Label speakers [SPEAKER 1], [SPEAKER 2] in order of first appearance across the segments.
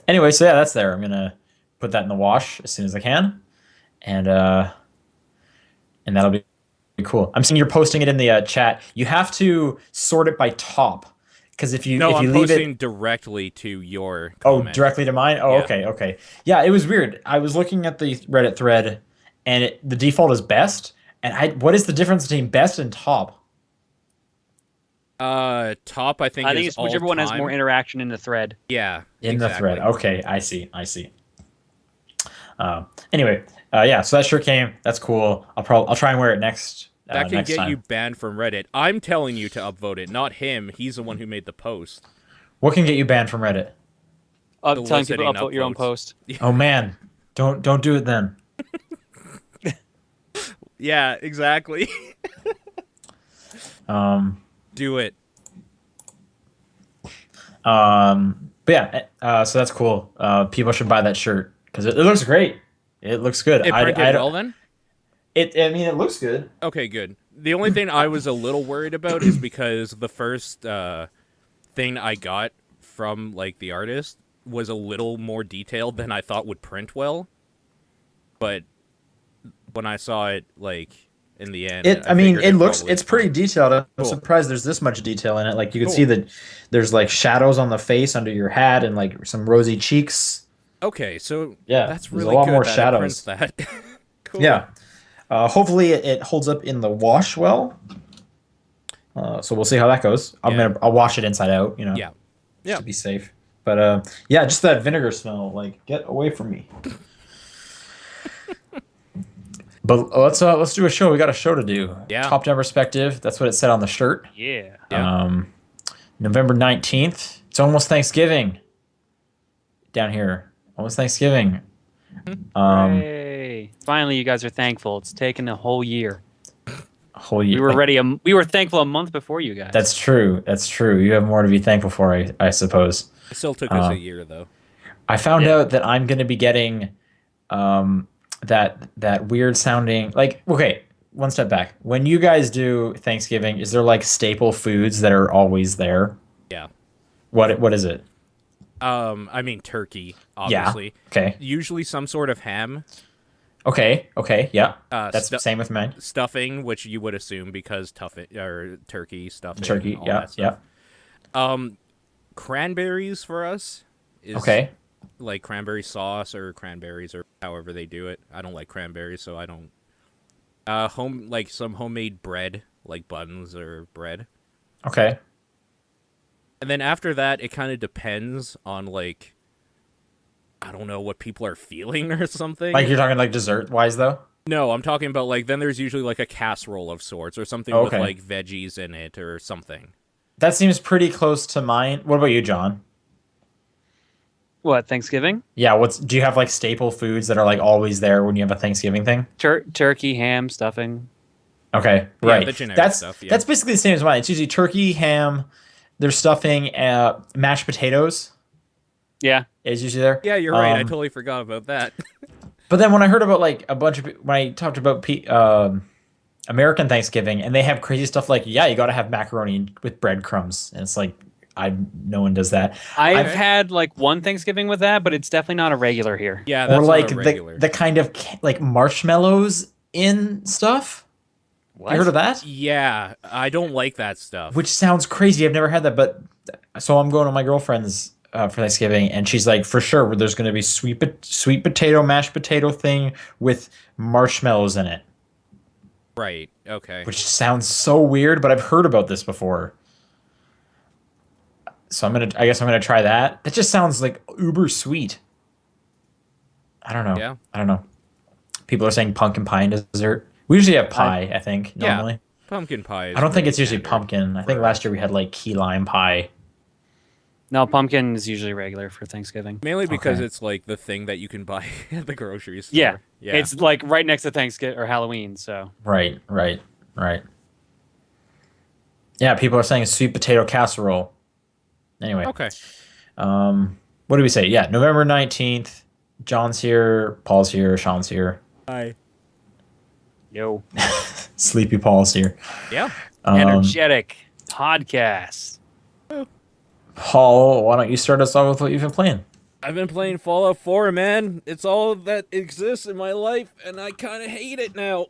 [SPEAKER 1] Anyway, so yeah, that's there. I'm gonna put that in the wash as soon as I can, and that'll be cool. I'm seeing you're posting it in the chat. You have to sort it by top because
[SPEAKER 2] No,
[SPEAKER 1] if
[SPEAKER 2] I'm
[SPEAKER 1] you leave it
[SPEAKER 2] posting directly to your
[SPEAKER 1] oh
[SPEAKER 2] comment.
[SPEAKER 1] directly to mine. Oh,
[SPEAKER 2] Yeah.
[SPEAKER 1] okay. Yeah, it was weird. I was looking at the Reddit thread, and the default is best. And I what is the difference between best and top?
[SPEAKER 2] Top I think
[SPEAKER 3] I think
[SPEAKER 2] is
[SPEAKER 3] it's
[SPEAKER 2] all
[SPEAKER 3] whichever one has more
[SPEAKER 2] time.
[SPEAKER 3] interaction in the thread.
[SPEAKER 2] Yeah,
[SPEAKER 1] In the thread.
[SPEAKER 2] exactly.
[SPEAKER 1] Okay, I see. Anyway, yeah. So that shirt came. That's cool. I'll try and wear it
[SPEAKER 2] That can
[SPEAKER 1] next
[SPEAKER 2] get you
[SPEAKER 1] time.
[SPEAKER 2] banned from Reddit. I'm telling you to upvote it, not him. He's the one who made the post.
[SPEAKER 1] What can get you banned from Reddit?
[SPEAKER 3] Telling people to
[SPEAKER 2] Soliciting
[SPEAKER 3] upvote your own
[SPEAKER 2] upvotes.
[SPEAKER 3] post.
[SPEAKER 1] Oh man, don't do it then.
[SPEAKER 2] Yeah, exactly.
[SPEAKER 1] Um,
[SPEAKER 2] Do it.
[SPEAKER 1] but yeah, so that's cool. People should buy that shirt because it looks great. It looks good.
[SPEAKER 2] It printed
[SPEAKER 1] I
[SPEAKER 2] well
[SPEAKER 1] don't.
[SPEAKER 2] then?
[SPEAKER 1] I mean, it looks good.
[SPEAKER 2] Okay, good. The only thing I was a little worried about is because the first thing I got from like the artist was a little more detailed than I thought would print well. But when I saw it like in the end,
[SPEAKER 1] It.
[SPEAKER 2] I
[SPEAKER 1] I mean,
[SPEAKER 2] figured it probably
[SPEAKER 1] it's
[SPEAKER 2] was
[SPEAKER 1] pretty
[SPEAKER 2] fine.
[SPEAKER 1] detailed. I'm
[SPEAKER 2] Cool.
[SPEAKER 1] surprised there's this much detail in it. Like you can see
[SPEAKER 2] Cool.
[SPEAKER 1] that there's like shadows on the face under your hat and like some rosy cheeks.
[SPEAKER 2] Okay, so
[SPEAKER 1] Yeah,
[SPEAKER 2] that's
[SPEAKER 1] there's a
[SPEAKER 2] really
[SPEAKER 1] lot
[SPEAKER 2] good
[SPEAKER 1] more
[SPEAKER 2] that it prints
[SPEAKER 1] shadows.
[SPEAKER 2] that. Cool.
[SPEAKER 1] Yeah. Hopefully it holds up in the wash well. So we'll see how that goes.
[SPEAKER 2] Yeah.
[SPEAKER 1] I'll wash it inside out,
[SPEAKER 2] Yeah.
[SPEAKER 1] just
[SPEAKER 2] Yeah.
[SPEAKER 1] to be safe. But yeah, just that vinegar smell, like get away from me. But let's do a show. We got a show to do.
[SPEAKER 2] Yeah.
[SPEAKER 1] Top down perspective. That's what it said on the shirt.
[SPEAKER 3] Yeah.
[SPEAKER 2] Yeah.
[SPEAKER 1] November 19th. It's almost Thanksgiving. Down here. Almost Thanksgiving. Um
[SPEAKER 3] Hooray. Finally, you guys are thankful. It's taken a whole year.
[SPEAKER 1] whole year.
[SPEAKER 3] We were ready. We were thankful a month before you guys.
[SPEAKER 1] That's true. That's true. You have more to be thankful for, I suppose.
[SPEAKER 2] It still took us a year though.
[SPEAKER 1] I found
[SPEAKER 3] Yeah.
[SPEAKER 1] out that I'm going to be getting that weird sounding like okay, one step back. When you guys do Thanksgiving, is there like staple foods that are always there?
[SPEAKER 2] Yeah.
[SPEAKER 1] What is it?
[SPEAKER 2] I mean turkey,
[SPEAKER 1] Yeah.
[SPEAKER 2] obviously.
[SPEAKER 1] Okay.
[SPEAKER 2] Usually some sort of ham,
[SPEAKER 1] Okay. Yeah. That's
[SPEAKER 2] stu-
[SPEAKER 1] the same with mine.
[SPEAKER 2] stuffing, which you would assume because or turkey stuffing,
[SPEAKER 1] Turkey.
[SPEAKER 2] all
[SPEAKER 1] Yeah.
[SPEAKER 2] that
[SPEAKER 1] Yeah.
[SPEAKER 2] stuff. Cranberries for us is
[SPEAKER 1] Okay.
[SPEAKER 2] like cranberry sauce or cranberries or however they do it. I don't like cranberries, so I don't. Like some homemade bread, like buns or bread.
[SPEAKER 1] Okay.
[SPEAKER 2] And then after that, it kind of depends on like I don't know what people are feeling or something.
[SPEAKER 1] Like you're talking like dessert wise though?
[SPEAKER 2] No, I'm talking about like then there's usually like a casserole of sorts or something with
[SPEAKER 1] Okay.
[SPEAKER 2] like veggies in it or something.
[SPEAKER 1] That seems pretty close to mine. What about you, John?
[SPEAKER 3] What, Thanksgiving?
[SPEAKER 1] Yeah, do you have like staple foods that are like always there when you have a Thanksgiving thing?
[SPEAKER 3] Turkey, ham, stuffing.
[SPEAKER 1] Okay,
[SPEAKER 2] Yeah,
[SPEAKER 1] right.
[SPEAKER 2] the generic
[SPEAKER 1] That's
[SPEAKER 2] stuff, yeah.
[SPEAKER 1] that's basically the same as mine. It's usually turkey, ham, there's stuffing, mashed potatoes
[SPEAKER 3] Yeah.
[SPEAKER 1] is usually there.
[SPEAKER 2] Yeah, you're right. I totally forgot about that.
[SPEAKER 1] But then when I heard about like a bunch of when I talked about American Thanksgiving and they have crazy stuff like yeah, you got to have macaroni with breadcrumbs, and it's like no one does that.
[SPEAKER 3] I've had like one Thanksgiving with that, but it's definitely not a regular here.
[SPEAKER 2] Yeah,
[SPEAKER 1] Or
[SPEAKER 2] that's
[SPEAKER 1] like
[SPEAKER 2] not a regular.
[SPEAKER 1] the kind of like marshmallows in stuff.
[SPEAKER 3] What?
[SPEAKER 1] You heard of that?
[SPEAKER 2] Yeah, I don't like that stuff.
[SPEAKER 1] Which sounds crazy. I've never had that, but so I'm going to my girlfriend's for Thanksgiving, and she's like, for sure, there's going to be sweet potato mashed potato thing with marshmallows in it,
[SPEAKER 2] Right. Okay.
[SPEAKER 1] which sounds so weird, but I've heard about this before. So I guess I'm gonna try that. That just sounds like uber sweet. I don't know.
[SPEAKER 2] Yeah.
[SPEAKER 1] I don't know. People are saying pumpkin pie and dessert. We usually have pie, I think,
[SPEAKER 2] Yeah.
[SPEAKER 1] normally.
[SPEAKER 2] Pumpkin pie is
[SPEAKER 1] I don't think
[SPEAKER 2] pretty
[SPEAKER 1] it's usually
[SPEAKER 2] standard.
[SPEAKER 1] pumpkin. I think last year we had like key lime pie.
[SPEAKER 3] No, pumpkin is usually regular for Thanksgiving.
[SPEAKER 2] Mainly because
[SPEAKER 1] Okay.
[SPEAKER 2] it's like the thing that you can buy at the grocery store.
[SPEAKER 3] Yeah.
[SPEAKER 2] Yeah.
[SPEAKER 3] It's like right next to Thanksgiving or Halloween, so.
[SPEAKER 1] Right. Yeah, people are saying sweet potato casserole. Anyway,
[SPEAKER 2] okay.
[SPEAKER 1] what do we say? Yeah, November 19th. John's here, Paul's here, Sean's here.
[SPEAKER 2] Hi.
[SPEAKER 3] Yo.
[SPEAKER 1] Sleepy Paul's here.
[SPEAKER 2] Yeah.
[SPEAKER 1] Um,
[SPEAKER 3] Energetic podcast.
[SPEAKER 1] Paul, why don't you start us off with what you've been playing?
[SPEAKER 2] I've been playing Fallout 4, man. It's all that exists in my life, and I kind of hate it now.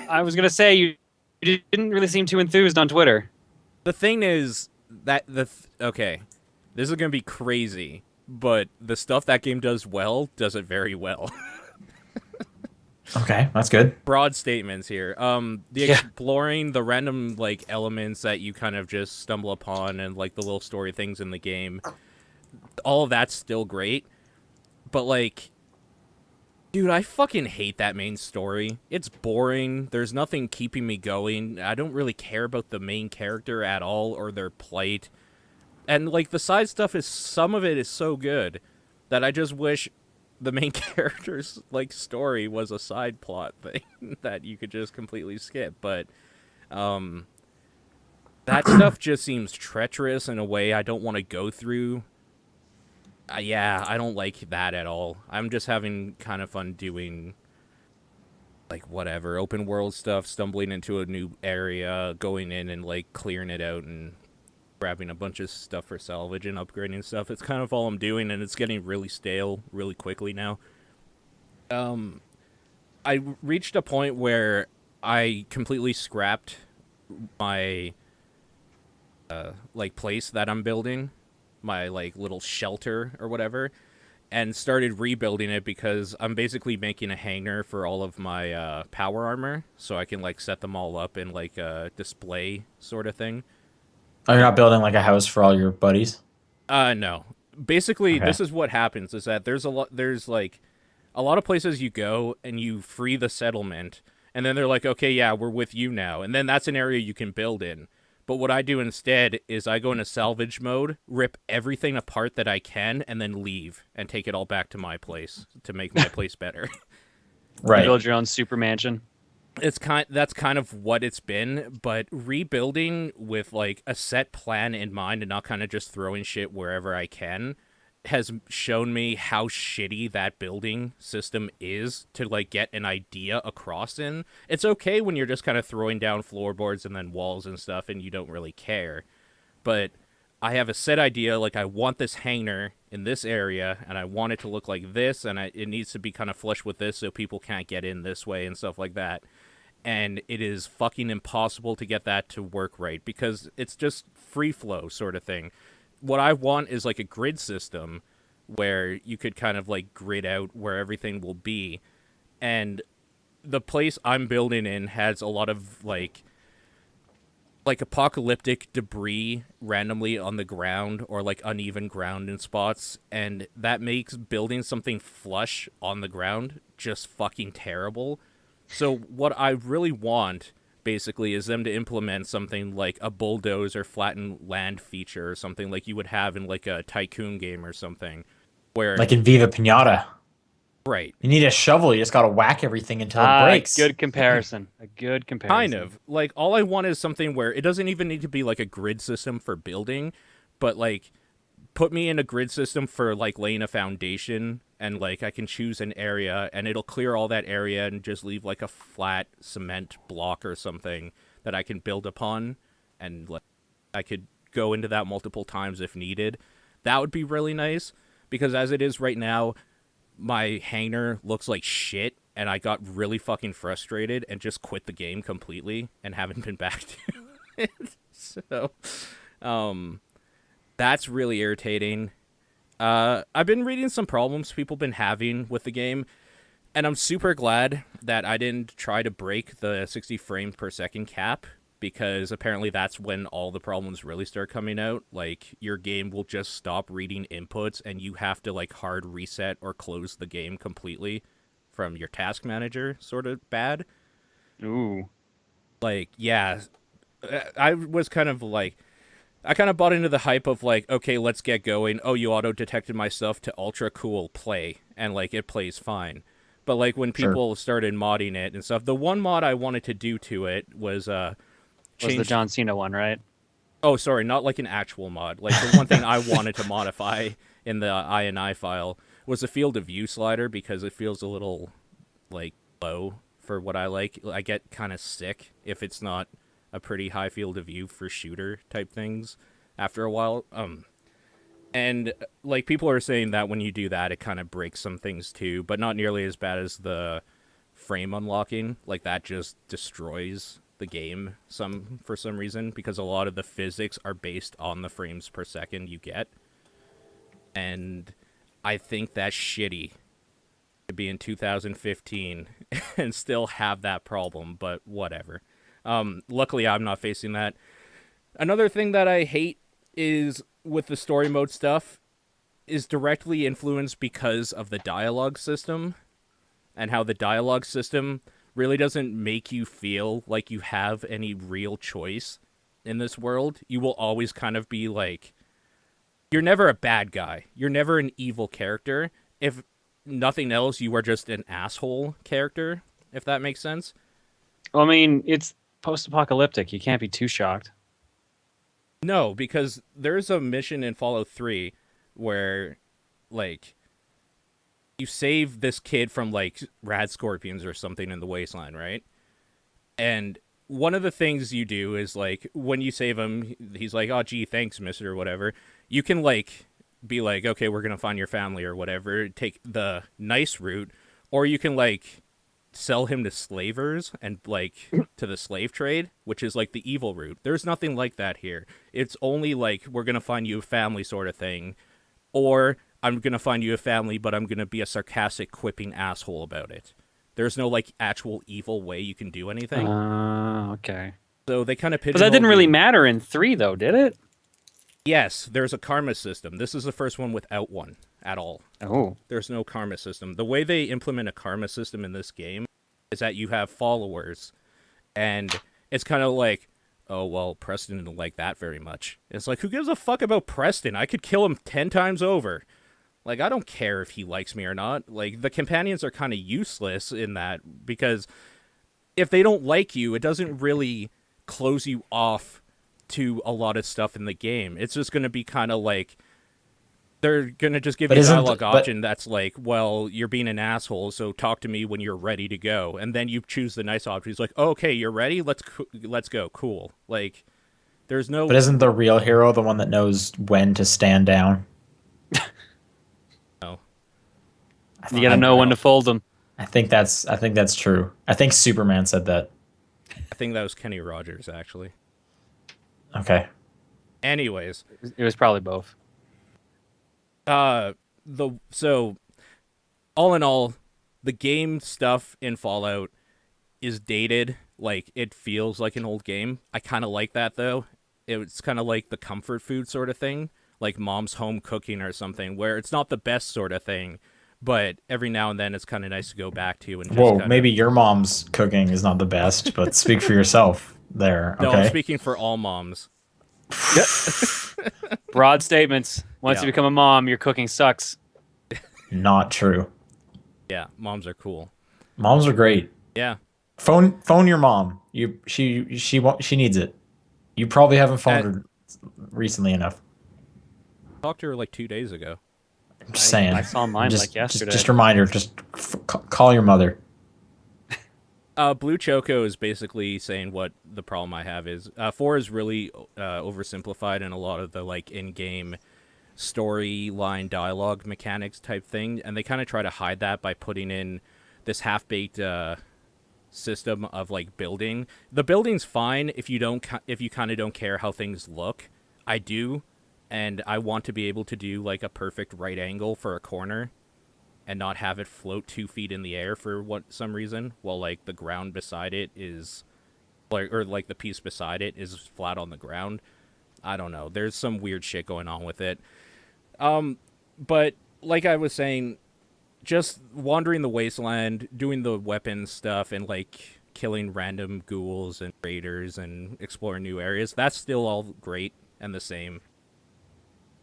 [SPEAKER 3] I was gonna say you didn't really seem too enthused on Twitter.
[SPEAKER 2] The thing is that okay, this is gonna be crazy, but the stuff that game does well does it very well.
[SPEAKER 1] Okay, that's good.
[SPEAKER 2] Broad statements here. Exploring the random like elements that you kind of just stumble upon and like the little story things in the game. All of that's still great, but like, dude, I fucking hate that main story. It's boring. There's nothing keeping me going. I don't really care about the main character at all or their plight. And like the side stuff is some of it is so good that I just wish the main character's like story was a side plot thing that you could just completely skip. But that stuff just seems treacherous in a way I don't want to go through. Yeah, I don't like that at all. I'm just having kind of fun doing, like, whatever, open world stuff, stumbling into a new area, going in and, like, clearing it out and grabbing a bunch of stuff for salvage and upgrading stuff. It's kind of all I'm doing, and it's getting really stale really quickly now. I reached a point where I completely scrapped my, like, place that I'm building. My like little shelter or whatever, and started rebuilding it because I'm basically making a hangar for all of my power armor, so I can like set them all up in like a display sort of thing.
[SPEAKER 1] Oh, you're not building like a house for all your buddies?
[SPEAKER 2] No. Basically,
[SPEAKER 1] Okay.
[SPEAKER 2] this is what happens: is that there's like a lot of places you go and you free the settlement, and then they're like, okay, yeah, we're with you now, and then that's an area you can build in. But what I do instead is I go into salvage mode, rip everything apart that I can, and then leave and take it all back to my place to make my place better.
[SPEAKER 1] Right.
[SPEAKER 3] Build your own super mansion.
[SPEAKER 2] That's kind of what it's been, but rebuilding with like a set plan in mind and not kind of just throwing shit wherever I can has shown me how shitty that building system is to like get an idea across in. It's okay when you're just kind of throwing down floorboards and then walls and stuff and you don't really care. But I have a set idea, like I want this hangar in this area and I want it to look like this and it needs to be kind of flush with this so people can't get in this way and stuff like that. And it is fucking impossible to get that to work right because it's just free flow sort of thing. What I want is like a grid system where you could kind of like grid out where everything will be. And the place I'm building in has a lot of like apocalyptic debris randomly on the ground or like uneven ground in spots, and that makes building something flush on the ground just fucking terrible. So what I really want basically is them to implement something like a bulldoze or flattened land feature or something like you would have in like a tycoon game or something where
[SPEAKER 1] Like in Viva Pinata.
[SPEAKER 2] right.
[SPEAKER 1] You need a shovel, you just gotta whack everything until it breaks.
[SPEAKER 3] Good comparison. A good comparison.
[SPEAKER 2] Kind of. Like, all I want is something where it doesn't even need to be, like, a grid system for building, but, like, put me in a grid system for, like, laying a foundation, and, like, I can choose an area, and it'll clear all that area and just leave, like, a flat cement block or something that I can build upon, and, like, I could go into that multiple times if needed. That would be really nice, because as it is right now, my hangar looks like shit, and I got really fucking frustrated and just quit the game completely and haven't been back to it. So, that's really irritating. I've been reading some problems people been having with the game, and I'm super glad that I didn't try to break the 60 frames per second cap, because apparently that's when all the problems really start coming out. Like, your game will just stop reading inputs, and you have to, like, hard reset or close the game completely from your task manager, sort of bad.
[SPEAKER 3] Ooh.
[SPEAKER 2] Like, yeah, I was kind of, like, I kind of bought into the hype of, like, okay, let's get going. Oh, you auto-detected my stuff to ultra cool, play. And, like, it plays fine. But, like, when people started modding it and stuff, the one mod I wanted to do to it was,
[SPEAKER 3] Was the John Cena one, right?
[SPEAKER 2] Oh, sorry, not like an actual mod. Like, the one thing I wanted to modify in the INI file was the field of view slider, because it feels a little, like, low for what I like. I get kind of sick if it's not a pretty high field of view for shooter type things after a while. And like people are saying that when you do that, it kind of breaks some things too, but not nearly as bad as the frame unlocking. Like that just destroys the game for some reason because a lot of the physics are based on the frames per second you get. And I think that's shitty to be in 2015 and still have that problem, but whatever. Luckily, I'm not facing that. Another thing that I hate is with the story mode stuff is directly influenced because of the dialogue system and how the dialogue system really doesn't make you feel like you have any real choice in this world. You will always kind of be like, you're never a bad guy. You're never an evil character. If nothing else, you are just an asshole character, if that makes sense.
[SPEAKER 3] Well, I mean, it's post-apocalyptic. You can't be too shocked.
[SPEAKER 2] No, because there's a mission in Fallout 3 where, like, you save this kid from, like, rad scorpions or something in the wasteland, right? And one of the things you do is, like, when you save him, he's like, oh, gee, thanks, mister, or whatever. You can, like, be like, okay, we're going to find your family or whatever, take the nice route, or you can, like, sell him to slavers and, like, to the slave trade, which is, like, the evil route. There's nothing like that here. It's only, like, we're going to find you a family sort of thing, or I'm going to find you a family, but I'm going to be a sarcastic, quipping asshole about it. There's no, like, actual evil way you can do anything.
[SPEAKER 3] Okay.
[SPEAKER 2] So they kind of
[SPEAKER 3] But that didn't really matter in 3, though, did it?
[SPEAKER 2] Yes, there's a karma system. This is the first one without one at all.
[SPEAKER 3] Oh.
[SPEAKER 2] There's no karma system. The way they implement a karma system in this game is that you have followers, and it's kind of like, oh, well, Preston didn't like that very much. It's like, who gives a fuck about Preston? I could kill him 10 times over. Like, I don't care if he likes me or not. Like, the companions are kind of useless in that, because if they don't like you, it doesn't really close you off to a lot of stuff in the game. It's just going to be kind of like, they're going to just give you a dialogue option that's like, well, you're being an asshole, so talk to me when you're ready to go. And then you choose the nice option. He's like, oh, okay, you're ready? Let's go. Cool. Like, there's no...
[SPEAKER 1] But isn't the real hero the one that knows when to stand down?
[SPEAKER 2] No.
[SPEAKER 3] You got to know when to fold them.
[SPEAKER 1] I think that's true. I think Superman said that.
[SPEAKER 2] I think that was Kenny Rogers, actually.
[SPEAKER 1] Okay.
[SPEAKER 2] Anyways.
[SPEAKER 3] It was probably both.
[SPEAKER 2] So all in all, the game stuff in Fallout is dated. Like, it feels like an old game. I kind of like that, though. It's kind of like the comfort food sort of thing, like mom's home cooking or something, where it's not the best sort of thing, but every now and then it's kind of nice to go back to. And just
[SPEAKER 1] maybe your mom's cooking is not the best, but speak for yourself there. Okay?
[SPEAKER 2] No, I'm speaking for all moms.
[SPEAKER 3] Broad statements. Once you become a mom, your cooking sucks.
[SPEAKER 1] Not true.
[SPEAKER 2] Yeah, moms are cool.
[SPEAKER 1] Moms are great.
[SPEAKER 2] Yeah.
[SPEAKER 1] Phone your mom. She needs it. You probably haven't phoned her recently enough.
[SPEAKER 2] I talked to her like 2 days ago.
[SPEAKER 1] I'm just saying.
[SPEAKER 3] I saw mine like yesterday.
[SPEAKER 1] Just remind her. Just call your mother.
[SPEAKER 2] Blue Choco is basically saying what the problem I have is. 4 is really oversimplified in a lot of the like in-game storyline dialogue mechanics type thing, and they kind of try to hide that by putting in this half-baked system of like building. The building's fine if you kind of don't care how things look. I do, and I want to be able to do like a perfect right angle for a corner and not have it float 2 feet in the air for some reason, while like the ground beside it is like the piece beside it is flat on the ground. I don't know. There's some weird shit going on with it. But like I was saying, just wandering the wasteland, doing the weapons stuff, and like killing random ghouls and raiders and exploring new areas, that's still all great and the same.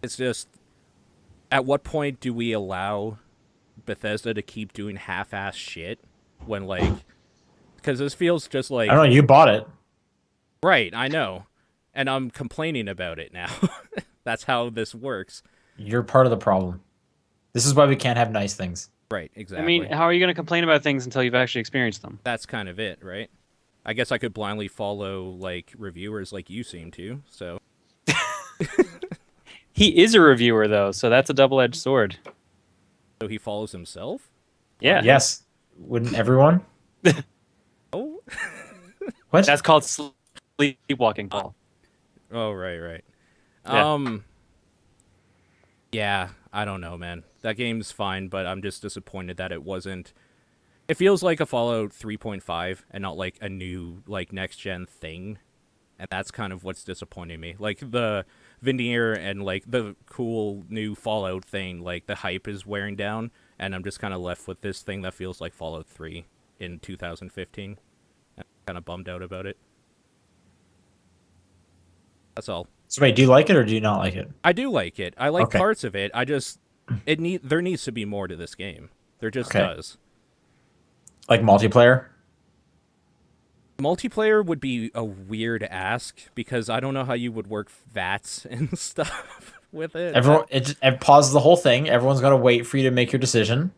[SPEAKER 2] It's just, at what point do we allow Bethesda to keep doing half-ass shit when, like, because this feels just like,
[SPEAKER 1] I don't know, you bought it.
[SPEAKER 2] Right, I know. And I'm complaining about it now. That's how this works.
[SPEAKER 1] You're part of the problem. This is why we can't have nice things.
[SPEAKER 2] Right, exactly.
[SPEAKER 3] I mean, how are you going to complain about things until you've actually experienced them?
[SPEAKER 2] That's kind of it, right? I guess I could blindly follow, like, reviewers like you seem to, so.
[SPEAKER 3] He is a reviewer though, so that's a double-edged sword.
[SPEAKER 2] So he follows himself?
[SPEAKER 3] Yeah.
[SPEAKER 1] Yes. Wouldn't everyone?
[SPEAKER 2] Oh.
[SPEAKER 1] What?
[SPEAKER 3] That's called sleepwalking, Paul.
[SPEAKER 2] Oh, right.
[SPEAKER 3] Yeah.
[SPEAKER 2] Yeah, I don't know, man. That game's fine, but I'm just disappointed that it wasn't. It feels like a Fallout 3.5 and not like a new like next gen thing. And that's kind of what's disappointing me. Like the veneer and like the cool new Fallout thing, like the hype is wearing down, and I'm just kind of left with this thing that feels like Fallout 3 in 2015. I'm kind of bummed out about it. That's all.
[SPEAKER 1] So wait, do you like it or do you not like it?
[SPEAKER 2] I do like it. I like
[SPEAKER 1] Okay.
[SPEAKER 2] parts of it. There needs to be more to this game. There just
[SPEAKER 1] Okay.
[SPEAKER 2] does.
[SPEAKER 1] Like multiplayer?
[SPEAKER 2] Multiplayer would be a weird ask because I don't know how you would work VATS and stuff with it.
[SPEAKER 1] It pauses the whole thing. Everyone's got to wait for you to make your decision.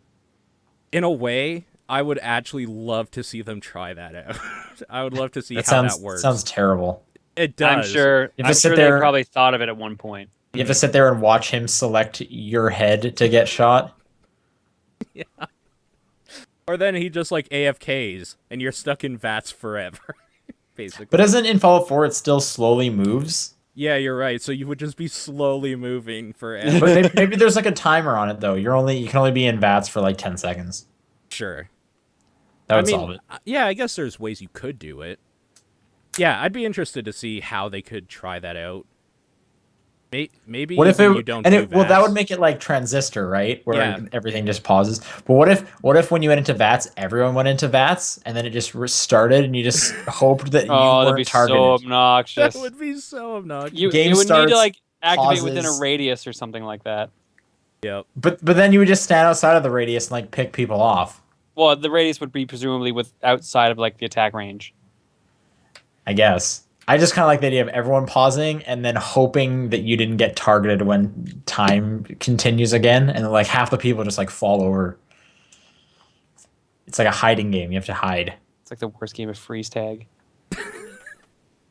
[SPEAKER 2] In a way, I would actually love to see them try that out. I would love to see
[SPEAKER 1] That
[SPEAKER 2] how
[SPEAKER 1] sounds
[SPEAKER 2] that works.
[SPEAKER 1] sounds terrible.
[SPEAKER 2] It does.
[SPEAKER 1] You have to sit
[SPEAKER 3] they
[SPEAKER 1] there-
[SPEAKER 3] probably thought of it at one point.
[SPEAKER 1] You have to sit there and watch him select your head to get shot.
[SPEAKER 2] Yeah. Or then he just like AFKs and you're stuck in VATS forever, basically.
[SPEAKER 1] But isn't in Fallout 4 it still slowly moves?
[SPEAKER 2] Yeah, you're right. So you would just be slowly moving forever.
[SPEAKER 1] But maybe there's like a timer on it though. You can only be in VATS for like 10 seconds.
[SPEAKER 2] Sure.
[SPEAKER 1] That would solve it.
[SPEAKER 2] Yeah, I guess there's ways you could do it. Yeah, I'd be interested to see how they could try that out. Maybe
[SPEAKER 1] What if
[SPEAKER 2] when
[SPEAKER 1] it
[SPEAKER 2] you don't
[SPEAKER 1] and
[SPEAKER 2] do
[SPEAKER 1] it well that would
[SPEAKER 2] VATS.
[SPEAKER 1] make it like Transistor, right? Where
[SPEAKER 2] Yeah.
[SPEAKER 1] everything just pauses. But what if when you went into VATS, everyone went into VATS and then it just restarted and you just hoped that you
[SPEAKER 3] that'd be
[SPEAKER 1] weren't targeted?
[SPEAKER 3] so obnoxious.
[SPEAKER 2] That would be so obnoxious.
[SPEAKER 3] You
[SPEAKER 1] Game
[SPEAKER 3] would need
[SPEAKER 1] starts,
[SPEAKER 3] to like activate within a
[SPEAKER 1] pauses.
[SPEAKER 3] radius or something like that.
[SPEAKER 2] Yep.
[SPEAKER 1] But then you would just stand outside of the radius and like pick people off.
[SPEAKER 3] Well, the radius would be presumably with outside of like the attack range.
[SPEAKER 1] I guess. I just kind of like the idea of everyone pausing and then hoping that you didn't get targeted when time continues again, and like half the people just like fall over. It's like a hiding game. You have to hide.
[SPEAKER 3] It's like the worst game of freeze tag.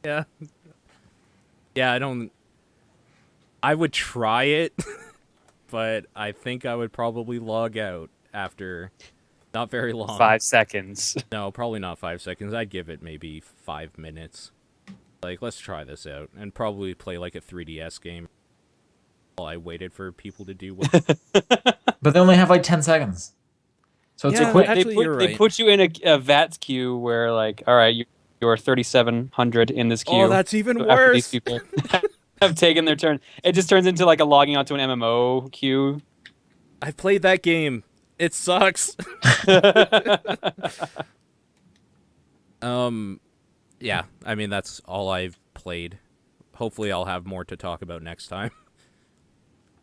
[SPEAKER 2] Yeah. Yeah, I would try it, but I think I would probably log out after not very long.
[SPEAKER 3] 5 seconds.
[SPEAKER 2] No, probably not 5 seconds. I'd give it maybe 5 minutes. Like, let's try this out, and probably play like a 3DS game while I waited for people to do what.
[SPEAKER 1] But they only have like 10 seconds. So it's
[SPEAKER 2] Yeah,
[SPEAKER 1] a quick.
[SPEAKER 2] actually, you're
[SPEAKER 3] They
[SPEAKER 2] right.
[SPEAKER 3] put you in a VATS queue where like, all right, you're 3,700 in this queue.
[SPEAKER 2] Oh, that's even
[SPEAKER 3] So after these
[SPEAKER 2] worse.
[SPEAKER 3] people have taken their turn, it just turns into like a logging onto an MMO queue.
[SPEAKER 2] I played that game. It sucks. Yeah, I mean, that's all I've played. Hopefully I'll have more to talk about next time.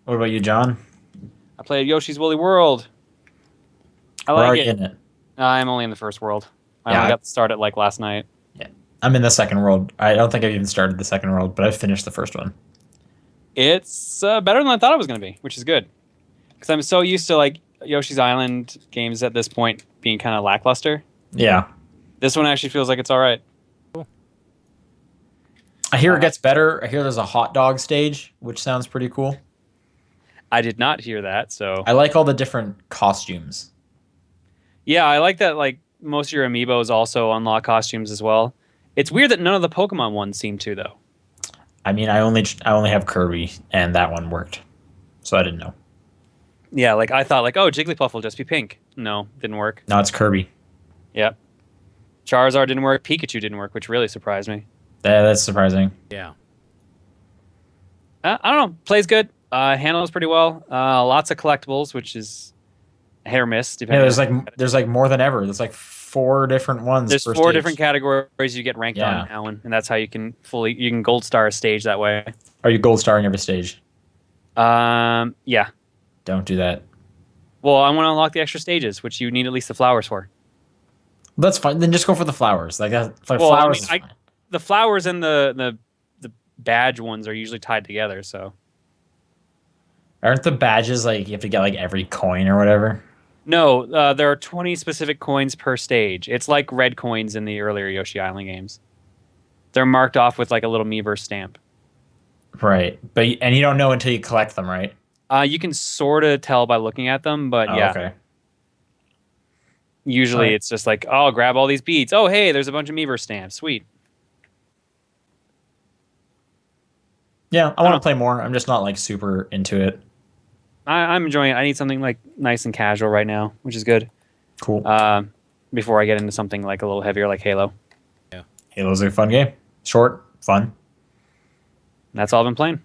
[SPEAKER 1] What about you, John?
[SPEAKER 3] I played Yoshi's Woolly World. I
[SPEAKER 1] Where are
[SPEAKER 3] like
[SPEAKER 1] you
[SPEAKER 3] it.
[SPEAKER 1] in it?
[SPEAKER 3] I'm only in the first world. I
[SPEAKER 1] Yeah,
[SPEAKER 3] only
[SPEAKER 1] I-
[SPEAKER 3] got started like last night.
[SPEAKER 1] I'm in the second world. I don't think I've even started the second world, but I've finished the first one.
[SPEAKER 3] It's better than I thought it was going to be, which is good. Because I'm so used to like Yoshi's Island games at this point being kind of lackluster.
[SPEAKER 1] Yeah.
[SPEAKER 3] This one actually feels like it's all right.
[SPEAKER 1] I hear it gets better. I hear there's a hot dog stage, which sounds pretty cool.
[SPEAKER 3] I did not hear that, so
[SPEAKER 1] I like all the different costumes.
[SPEAKER 3] yeah, I like that. Like most of your amiibos also unlock costumes as well. It's weird that none of the Pokemon ones seem to though.
[SPEAKER 1] I mean, I only have Kirby, and that one worked, so I didn't know.
[SPEAKER 3] Yeah, like I thought, like oh, Jigglypuff will just be pink. No, didn't work.
[SPEAKER 1] No, it's Kirby.
[SPEAKER 3] Yep. Charizard didn't work. Pikachu didn't work, which really surprised me.
[SPEAKER 1] That's surprising.
[SPEAKER 2] Yeah.
[SPEAKER 3] I don't know. Plays good. Handles pretty well. Lots of collectibles, which is hit or miss.
[SPEAKER 1] Yeah,
[SPEAKER 3] Depending
[SPEAKER 1] there's like more than ever. There's like 4 different ones.
[SPEAKER 3] There's
[SPEAKER 1] per
[SPEAKER 3] 4
[SPEAKER 1] stage.
[SPEAKER 3] different categories you get ranked
[SPEAKER 1] Yeah.
[SPEAKER 3] on now, and that's how you can gold star a stage that way.
[SPEAKER 1] Are you gold starring every stage?
[SPEAKER 3] Yeah.
[SPEAKER 1] Don't do that.
[SPEAKER 3] Well, I want to unlock the extra stages, which you need at least the flowers for.
[SPEAKER 1] That's fine. Then just go for the flowers. Like that. Like
[SPEAKER 3] Well, I
[SPEAKER 1] flowers.
[SPEAKER 3] mean,
[SPEAKER 1] is fine.
[SPEAKER 3] The flowers and the badge ones are usually tied together, so
[SPEAKER 1] Aren't the badges like you have to get like every coin or whatever?
[SPEAKER 3] no. There are 20 specific coins per stage. It's like red coins in the earlier Yoshi Island games. They're marked off with like a little Miiverse stamp.
[SPEAKER 1] Right. And you don't know until you collect them, right?
[SPEAKER 3] You can sort of tell by looking at them, but
[SPEAKER 1] Oh,
[SPEAKER 3] yeah,
[SPEAKER 1] okay. All
[SPEAKER 3] usually
[SPEAKER 1] right.
[SPEAKER 3] it's just like, oh, grab all these beads. Oh, hey, there's a bunch of Meaver stamps. Sweet.
[SPEAKER 1] Yeah, I
[SPEAKER 3] I
[SPEAKER 1] want
[SPEAKER 3] don't
[SPEAKER 1] to play more. I'm just not like super into it.
[SPEAKER 3] I'm enjoying it. I need something like nice and casual right now, which is good.
[SPEAKER 1] Cool.
[SPEAKER 3] Before I get into something like a little heavier, like Halo.
[SPEAKER 2] Yeah.
[SPEAKER 1] Halo's a fun game. Short, fun.
[SPEAKER 3] That's all I've been playing.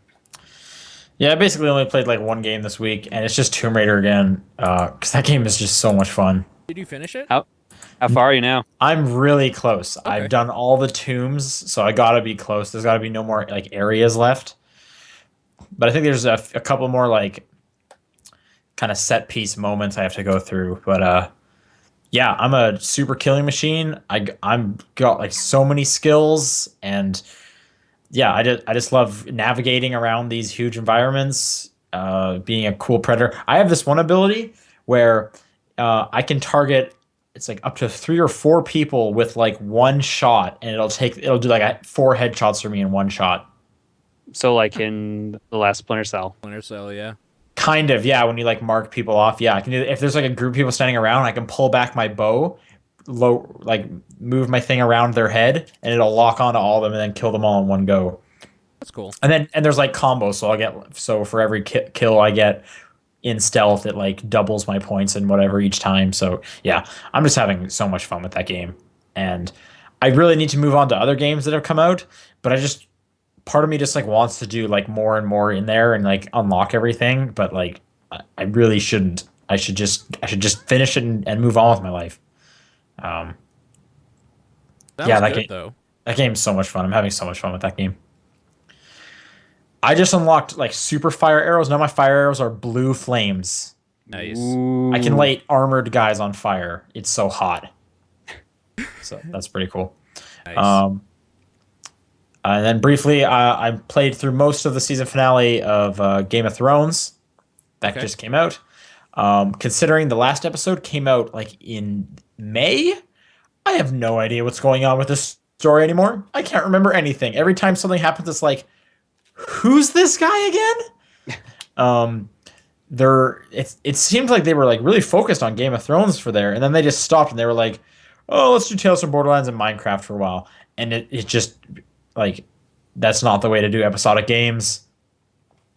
[SPEAKER 1] Yeah, I basically only played like one game this week, and it's just Tomb Raider again. Because that game is just so much fun.
[SPEAKER 2] Did you finish it?
[SPEAKER 3] How far are you now?
[SPEAKER 1] I'm really close.
[SPEAKER 2] Okay.
[SPEAKER 1] I've done all the tombs, so I gotta be close. There's gotta be no more like areas left. But I think there's a couple more like kind of set piece moments I have to go through. But yeah, I'm a super killing machine. I'm got like so many skills, and yeah, I just love navigating around these huge environments. Being a cool predator. I have this one ability where I can target. It's like up to 3 or 4 people with like one shot, and it'll do like 4 headshots for me in one shot.
[SPEAKER 3] So, like in the last Splinter Cell.
[SPEAKER 2] Splinter Cell, yeah.
[SPEAKER 1] Kind of, yeah. When you like mark people off, yeah, I can do. If there's like a group of people standing around, I can pull back my bow, like move my thing around their head, and it'll lock onto all of them, and then kill them all in one go.
[SPEAKER 2] That's cool.
[SPEAKER 1] And there's like combos, so for every kill I get in stealth, it like doubles my points and whatever each time. So yeah, I'm just having so much fun with that game, and I really need to move on to other games that have come out, but I just part of me just like wants to do like more and more in there and like unlock everything, but like I really shouldn't. I should just finish it and move on with my life. Um,
[SPEAKER 2] That
[SPEAKER 1] yeah,
[SPEAKER 2] was
[SPEAKER 1] that
[SPEAKER 2] good
[SPEAKER 1] game
[SPEAKER 2] though.
[SPEAKER 1] that game's so much fun. I'm having so much fun with that game. I just unlocked like super fire arrows. Now my fire arrows are blue flames.
[SPEAKER 2] Nice.
[SPEAKER 3] Ooh.
[SPEAKER 1] I can light armored guys on fire. It's so hot. So that's pretty cool.
[SPEAKER 2] Nice.
[SPEAKER 1] And then briefly, I played through most of the season finale of Game of Thrones. That
[SPEAKER 2] Okay.
[SPEAKER 1] just came out. Considering the last episode came out like in May, I have no idea what's going on with this story anymore. I can't remember anything. Every time something happens, it's like, who's this guy again? It seemed like they were like really focused on Game of Thrones for there, and then they just stopped and they were like, oh, let's do Tales from Borderlands and Minecraft for a while. And it just like that's not the way to do episodic games.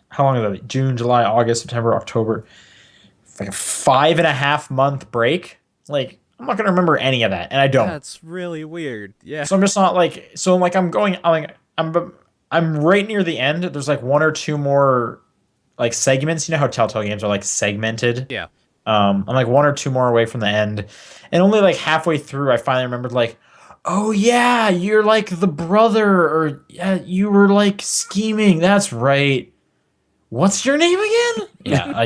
[SPEAKER 1] How long is it? June, July, August, September, October. It's like a 5.5 month break. Like, I'm not gonna remember any of that, and I don't.
[SPEAKER 2] That's really weird. Yeah.
[SPEAKER 1] So I'm just not like so like I'm right near the end. There's like 1 or 2 more like segments. You know how Telltale games are like segmented.
[SPEAKER 2] Yeah.
[SPEAKER 1] I'm like 1 or 2 more away from the end, and only like halfway through, I finally remembered like, oh yeah, you're like the brother, or yeah, you were like scheming. That's right. What's your name again? Yeah,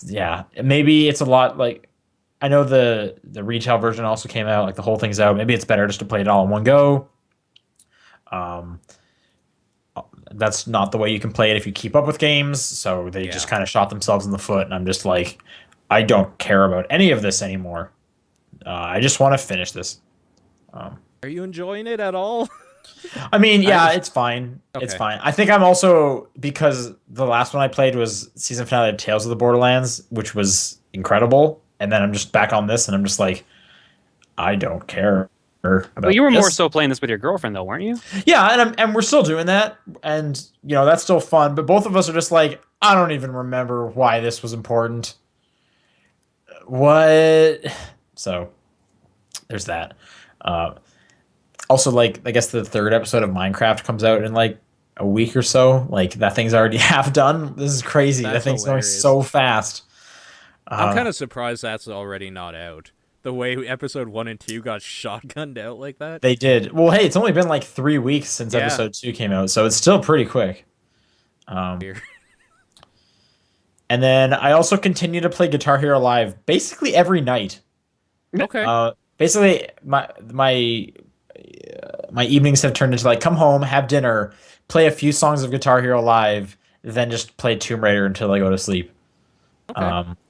[SPEAKER 1] yeah, maybe it's a lot like I know the retail version also came out, like the whole thing's out. Maybe it's better just to play it all in one go. Um, that's not the way you can play it if you keep up with games. So they just
[SPEAKER 2] Yeah.
[SPEAKER 1] kind of shot themselves in the foot, and I'm just like, I don't care about any of this anymore. I just want to finish this.
[SPEAKER 2] Are you enjoying it at all?
[SPEAKER 1] I mean, yeah,
[SPEAKER 2] just-
[SPEAKER 1] it's fine. It's
[SPEAKER 2] Okay.
[SPEAKER 1] fine. I think I'm also because the last one I played was season finale of Tales of the Borderlands, which was incredible. And then I'm just back on this, and I'm just like, I don't care about.
[SPEAKER 3] Well, you were more
[SPEAKER 1] this.
[SPEAKER 3] so playing this with your girlfriend, though, weren't you?
[SPEAKER 1] Yeah, and we're still doing that, and that's still fun. But both of us are just like, I don't even remember why this was important. What? So there's that. Also, like, I guess the 3rd episode of Minecraft comes out in like a week or so. Like that thing's already half done. This is crazy. That
[SPEAKER 2] That's
[SPEAKER 1] thing's
[SPEAKER 2] hilarious.
[SPEAKER 1] going so fast.
[SPEAKER 2] I'm kind of surprised that's already not out. The way episode 1 and 2 got shotgunned out like that.
[SPEAKER 1] They did. Well, hey, it's only been like 3 weeks since
[SPEAKER 2] Yeah.
[SPEAKER 1] episode 2 came out, so it's still pretty quick.
[SPEAKER 2] Weird.
[SPEAKER 1] And then I also continue to play Guitar Hero Live basically every night.
[SPEAKER 2] Okay.
[SPEAKER 1] Basically, my evenings have turned into like come home, have dinner, play a few songs of Guitar Hero Live, then just play Tomb Raider until I go to sleep.
[SPEAKER 2] Okay.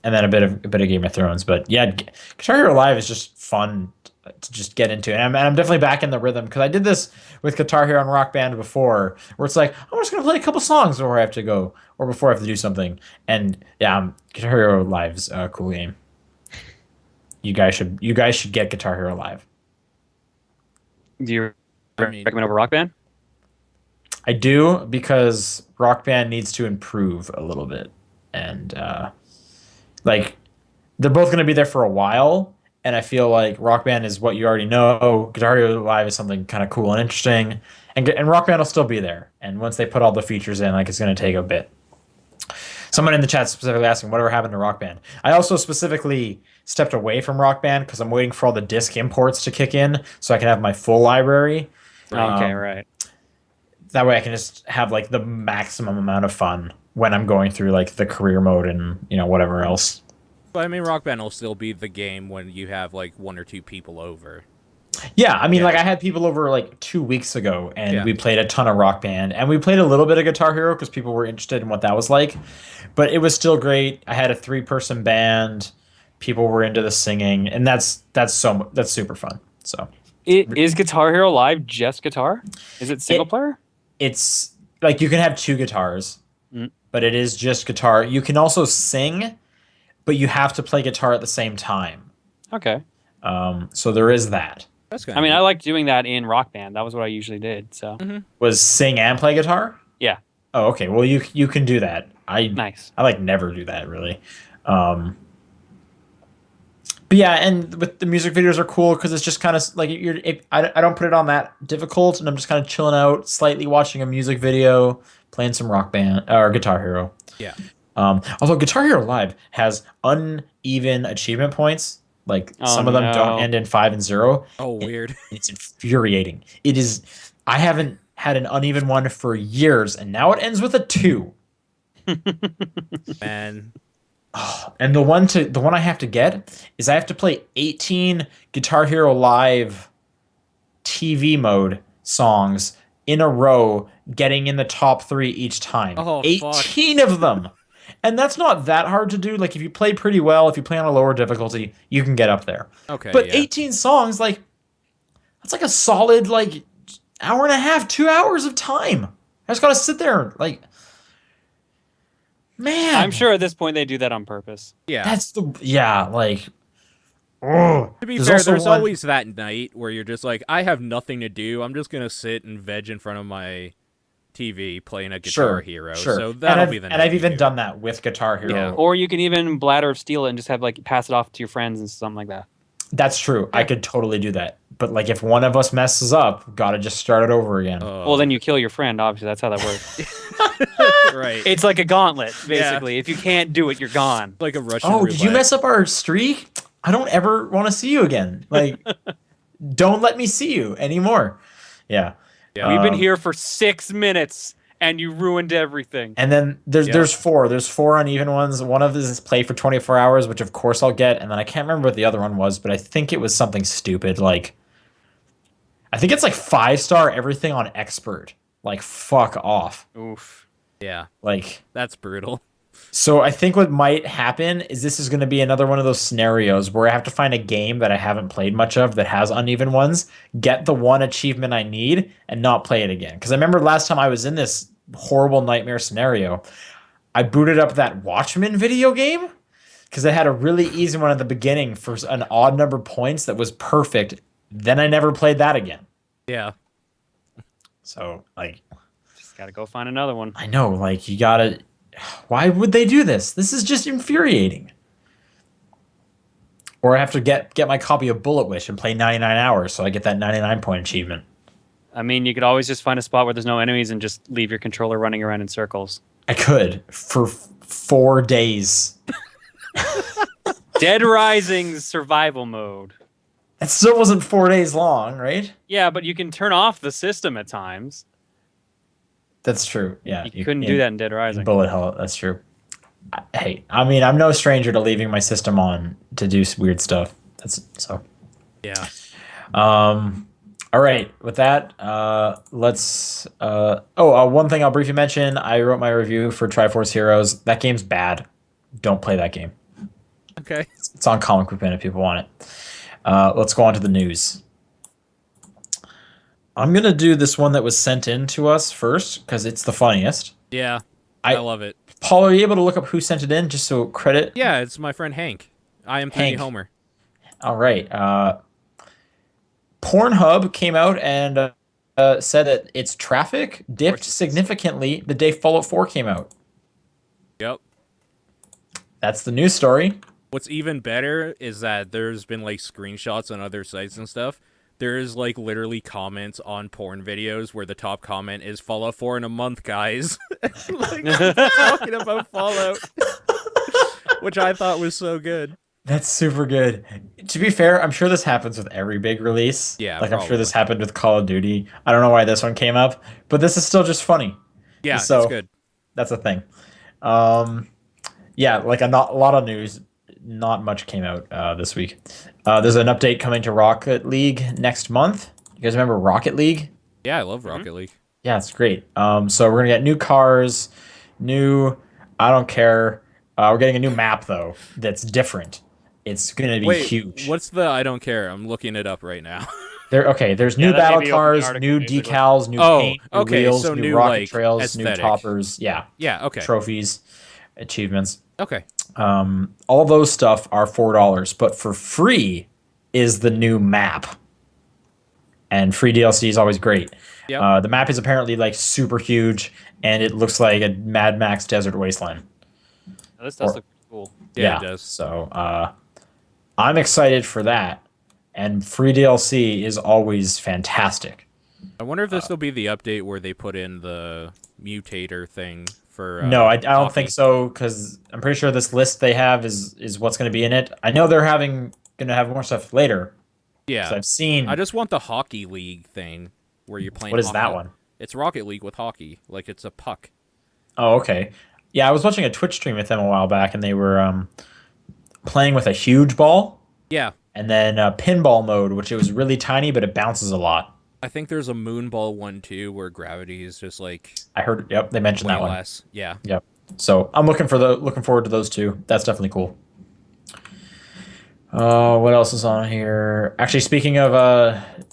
[SPEAKER 1] And then a bit of Game of Thrones. But yeah, Guitar Hero Live is just fun. to just get into it. And I'm definitely back in the rhythm because I did this with Guitar Hero and Rock Band before, where it's like I'm just gonna play a couple songs before I have to go or before I have to do something. And yeah, Guitar Hero Live's a cool game. You guys should get Guitar Hero Live.
[SPEAKER 3] Do you
[SPEAKER 2] I mean,
[SPEAKER 3] recommend over Rock Band?
[SPEAKER 1] I do because Rock Band needs to improve a little bit, and like they're both going to be there for a while. And I feel like Rock Band is what you already know. Guitar Hero Live is something kind of cool and interesting, and Rock Band will still be there. And once they put all the features in, like it's going to take a bit. Someone in the chat specifically asking whatever happened to Rock Band. I also specifically stepped away from Rock Band because I'm waiting for all the disc imports to kick in so I can have my full library.
[SPEAKER 3] Okay, right.
[SPEAKER 1] That way I can just have like the maximum amount of fun when I'm going through like the career mode and whatever else.
[SPEAKER 2] but I mean, Rock Band will still be the game when you have like 1 or 2 people over.
[SPEAKER 1] Yeah, I mean,
[SPEAKER 2] Yeah.
[SPEAKER 1] like I had people over like 2 weeks ago, and
[SPEAKER 2] Yeah.
[SPEAKER 1] we played a ton of Rock Band, and we played a little bit of Guitar Hero because people were interested in what that was like. But it was still great. I had a 3-person band. People were into the singing, and that's super fun. So
[SPEAKER 3] Is Guitar Hero Live just guitar? Is it single player?
[SPEAKER 1] it's like you can have 2 guitars,
[SPEAKER 3] Mm.
[SPEAKER 1] but it is just guitar. You can also sing, but you have to play guitar at the same time.
[SPEAKER 3] Okay.
[SPEAKER 1] So there is that.
[SPEAKER 2] That's kind
[SPEAKER 3] I mean, I like doing that in Rock Band. That was what I usually did. So
[SPEAKER 1] Was sing and play guitar?
[SPEAKER 3] yeah,
[SPEAKER 1] Oh, okay. Well, you can do that.
[SPEAKER 3] nice.
[SPEAKER 1] I like never do that really. But yeah, and with the music videos are cool because it's just kind of like I don't put it on that difficult, and I'm just kind of chilling out, slightly watching a music video, playing some Rock Band or Guitar Hero.
[SPEAKER 2] yeah.
[SPEAKER 1] Although Guitar Hero Live has uneven achievement points, like
[SPEAKER 3] Oh,
[SPEAKER 1] some of them
[SPEAKER 3] no.
[SPEAKER 1] don't end in 5 and 0.
[SPEAKER 2] Oh, weird.
[SPEAKER 1] It's infuriating. It is. I haven't had an uneven one for years, and now it ends with a 2.
[SPEAKER 2] Man,
[SPEAKER 1] And the one I have to get is I have to play 18 Guitar Hero Live TV mode songs in a row, getting in the top 3 each time.
[SPEAKER 2] Oh,
[SPEAKER 1] 18 of them. And that's not that hard to do. Like if you play pretty well, if you play on a lower difficulty, you can get up there.
[SPEAKER 2] okay,
[SPEAKER 1] But
[SPEAKER 2] yeah.
[SPEAKER 1] 18 songs, like that's like a solid like hour and a half, 2 hours of time. I just gotta sit there like, man.
[SPEAKER 3] I'm sure at this point they do that on purpose.
[SPEAKER 2] Yeah.
[SPEAKER 1] That's like. Oh,
[SPEAKER 2] To be
[SPEAKER 1] there's
[SPEAKER 2] fair,
[SPEAKER 1] also
[SPEAKER 2] there's
[SPEAKER 1] one-
[SPEAKER 2] always that night where you're just like, I have nothing to do. I'm just gonna sit and veg in front of my TV playing a Guitar Hero.
[SPEAKER 1] Sure.
[SPEAKER 2] So
[SPEAKER 1] And
[SPEAKER 2] that'll
[SPEAKER 1] I've,
[SPEAKER 2] be the night.
[SPEAKER 1] and I've
[SPEAKER 2] you
[SPEAKER 1] even
[SPEAKER 2] do it.
[SPEAKER 1] done that with Guitar Hero.
[SPEAKER 2] Yeah.
[SPEAKER 3] Or you can even bladder of steel it and just have like pass it off to your friends and something like that.
[SPEAKER 1] That's true. I could totally do that. But like if one of us messes up, gotta just start it over again.
[SPEAKER 3] Well, then you kill your friend. Obviously, that's how that works.
[SPEAKER 2] right.
[SPEAKER 3] It's like a gauntlet, basically. If you can't do it, you're gone.
[SPEAKER 2] like a Russian
[SPEAKER 1] Oh, did you
[SPEAKER 2] roulette.
[SPEAKER 1] mess up our streak? I don't ever want to see you again. Like, don't let me see you anymore. Yeah.
[SPEAKER 2] Yeah.
[SPEAKER 3] We've been here for 6 minutes, and you ruined everything.
[SPEAKER 1] And then there's
[SPEAKER 2] Yeah.
[SPEAKER 1] there's 4. There's 4 uneven ones. One of these is play for 24 hours, which of course I'll get. And then I can't remember what the other one was, but I think it was something stupid. Like, I think it's like 5-star everything on expert. Like, fuck off.
[SPEAKER 3] Oof.
[SPEAKER 2] Yeah,
[SPEAKER 1] Like,
[SPEAKER 2] that's brutal.
[SPEAKER 1] so I think what might happen is this is going to be another one of those scenarios where I have to find a game that I haven't played much of that has uneven ones, get the one achievement I need, and not play it again. Because I remember last time I was in this horrible nightmare scenario, I booted up that Watchmen video game because it had a really easy one at the beginning for an odd number of points that was perfect. Then I never played that again.
[SPEAKER 2] Yeah.
[SPEAKER 1] So, like,
[SPEAKER 3] Just gotta go find another one.
[SPEAKER 1] I know, like, you gotta. Why would they do this? This is just infuriating. Or I have to get my copy of Bullet Wish and play 99 hours so I get that 99 point achievement.
[SPEAKER 3] I mean, you could always just find a spot where there's no enemies and just leave your controller running around in circles.
[SPEAKER 1] I could for 4 days.
[SPEAKER 3] Dead Rising's survival mode.
[SPEAKER 1] That still wasn't 4 days long, right?
[SPEAKER 3] Yeah, but you can turn off the system at times.
[SPEAKER 1] That's true. Yeah,
[SPEAKER 3] You couldn't do that in Dead Rising.
[SPEAKER 1] Bullet Hell. That's true. Hey, I mean, I'm no stranger to leaving my system on to do weird stuff. That's so.
[SPEAKER 2] Yeah.
[SPEAKER 1] All right. With that, let's. One thing I'll briefly mention. I wrote my review for Triforce Heroes. That game's bad. Don't play that game.
[SPEAKER 2] Okay.
[SPEAKER 1] It's on Comic Book Pen if people want it. Let's go on to the news. I'm gonna do this one that was sent in to us first because it's the funniest.
[SPEAKER 2] Yeah, I
[SPEAKER 1] I
[SPEAKER 2] love it.
[SPEAKER 1] Paul, are you able to look up who sent it in just so credit?
[SPEAKER 2] Yeah, it's my friend Hank. I am 3D
[SPEAKER 1] Hank.
[SPEAKER 2] Homer.
[SPEAKER 1] All right. Pornhub came out and said that its traffic dipped significantly the day Fallout 4 came out.
[SPEAKER 2] Yep.
[SPEAKER 1] That's the news story.
[SPEAKER 2] What's even better is that there's been like screenshots on other sites and stuff. There's like literally comments on porn videos where the top comment is Fallout 4 in a month, guys. Like, talking about Fallout, which I thought was so good.
[SPEAKER 1] That's super good. To be fair, I'm sure this happens with every big release.
[SPEAKER 2] Yeah,
[SPEAKER 1] Like I'm sure this
[SPEAKER 2] probably.
[SPEAKER 1] happened with Call of Duty. I don't know why this one came up, but this is still just funny.
[SPEAKER 2] Yeah,
[SPEAKER 1] So
[SPEAKER 2] it's good.
[SPEAKER 1] that's a thing. Um, yeah, like a lot of news. Not much came out this week. There's an update coming to Rocket League next month. You guys remember Rocket League?
[SPEAKER 2] Yeah, I love Rocket League.
[SPEAKER 1] Yeah, it's great. So we're gonna get new cars, new. I don't care. We're getting a new map though that's different. It's gonna be
[SPEAKER 2] Wait,
[SPEAKER 1] huge.
[SPEAKER 2] what's the I don't care? I'm looking it up right now.
[SPEAKER 1] There's
[SPEAKER 3] Yeah,
[SPEAKER 1] new
[SPEAKER 3] that
[SPEAKER 1] battle
[SPEAKER 3] may be open
[SPEAKER 1] cars,
[SPEAKER 3] article,
[SPEAKER 1] new
[SPEAKER 3] basically.
[SPEAKER 1] decals, new
[SPEAKER 2] Oh,
[SPEAKER 1] paint, new
[SPEAKER 2] okay,
[SPEAKER 1] wheels,
[SPEAKER 2] so
[SPEAKER 1] new
[SPEAKER 2] new,
[SPEAKER 1] rocket
[SPEAKER 2] like,
[SPEAKER 1] trails,
[SPEAKER 2] aesthetic.
[SPEAKER 1] new toppers. Yeah,
[SPEAKER 2] Yeah, okay.
[SPEAKER 1] trophies, achievements.
[SPEAKER 2] Okay.
[SPEAKER 1] All those stuff are $4, but for free is the new map. And free DLC is always great.
[SPEAKER 2] Yep.
[SPEAKER 1] The map is apparently like super huge, and it looks like a Mad Max desert wasteland.
[SPEAKER 3] This does look cool.
[SPEAKER 2] Yeah, it does.
[SPEAKER 1] So I'm excited for that, and free DLC is always fantastic.
[SPEAKER 2] I wonder if this will be the update where they put in the mutator thing for.
[SPEAKER 1] No, I don't
[SPEAKER 2] hockey.
[SPEAKER 1] think so because I'm pretty sure this list they have is what's going to be in it. I know they're going to have more stuff later.
[SPEAKER 2] Yeah.
[SPEAKER 1] 'Cause I've seen.
[SPEAKER 2] I just want the hockey league thing where you're playing.
[SPEAKER 1] What is
[SPEAKER 2] hockey.
[SPEAKER 1] that one?
[SPEAKER 2] It's Rocket League with hockey, like it's a puck.
[SPEAKER 1] Oh, okay. Yeah, I was watching a Twitch stream with them a while back, and they were playing with a huge ball,
[SPEAKER 2] Yeah,
[SPEAKER 1] and then pinball mode, which it was really tiny, but it bounces a lot.
[SPEAKER 2] I think there's a moonball one too, where gravity is just like
[SPEAKER 1] I heard. Yep, they mentioned
[SPEAKER 2] way
[SPEAKER 1] that one.
[SPEAKER 2] less. Yeah.
[SPEAKER 1] Yep. So I'm looking forward to those two. That's definitely cool. What else is on here? Actually, speaking of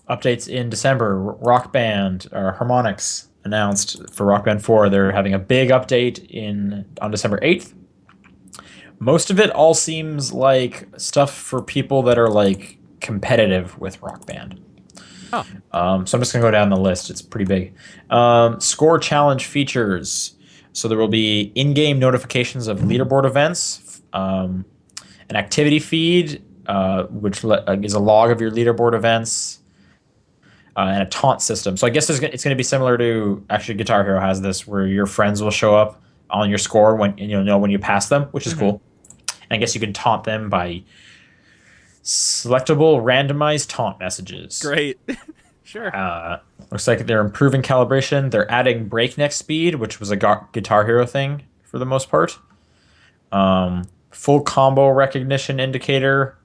[SPEAKER 1] updates in December, Rock Band or Harmonix announced for Rock Band 4 they're having a big update on December 8th. Most of it all seems like stuff for people that are like competitive with Rock Band.
[SPEAKER 2] Oh.
[SPEAKER 1] So I'm just gonna go down the list. It's pretty big. Score challenge features. So there will be in-game notifications of leaderboard events, an activity feed, which is a log of your leaderboard events, and a taunt system. So I guess it's going to be similar to actually Guitar Hero has this, where your friends will show up on your score when when you pass them, which is cool. And I guess you can taunt them by selectable randomized taunt messages.
[SPEAKER 2] Great. Sure.
[SPEAKER 1] Looks like they're improving calibration. They're adding breakneck speed, which was a Guitar Hero thing for the most part. Full combo recognition indicator.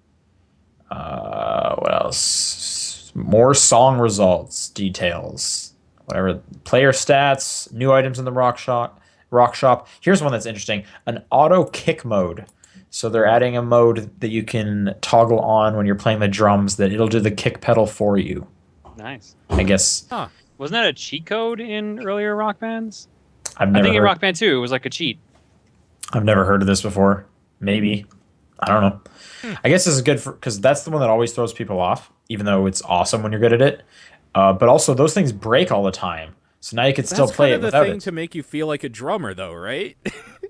[SPEAKER 1] What else? More song results details. Whatever. Player stats. New items in the Rock Shop. Here's one that's interesting. An auto kick mode. So they're adding a mode that you can toggle on when you're playing the drums that it'll do the kick pedal for you.
[SPEAKER 3] Nice.
[SPEAKER 1] I guess.
[SPEAKER 2] Huh.
[SPEAKER 3] Wasn't that a cheat code in earlier Rock Bands?
[SPEAKER 1] I've
[SPEAKER 3] I
[SPEAKER 1] never
[SPEAKER 3] think in
[SPEAKER 1] heard,
[SPEAKER 3] Rock Band 2 it was like a cheat.
[SPEAKER 1] I've never heard of this before. Maybe. I don't know. I guess this is good because that's the one that always throws people off, even though it's awesome when you're good at it. But also, those things break all the time. So now you can still
[SPEAKER 2] That's
[SPEAKER 1] play
[SPEAKER 2] kind
[SPEAKER 1] it
[SPEAKER 2] of the
[SPEAKER 1] without
[SPEAKER 2] thing
[SPEAKER 1] it.
[SPEAKER 2] to make you feel like a drummer, though, right?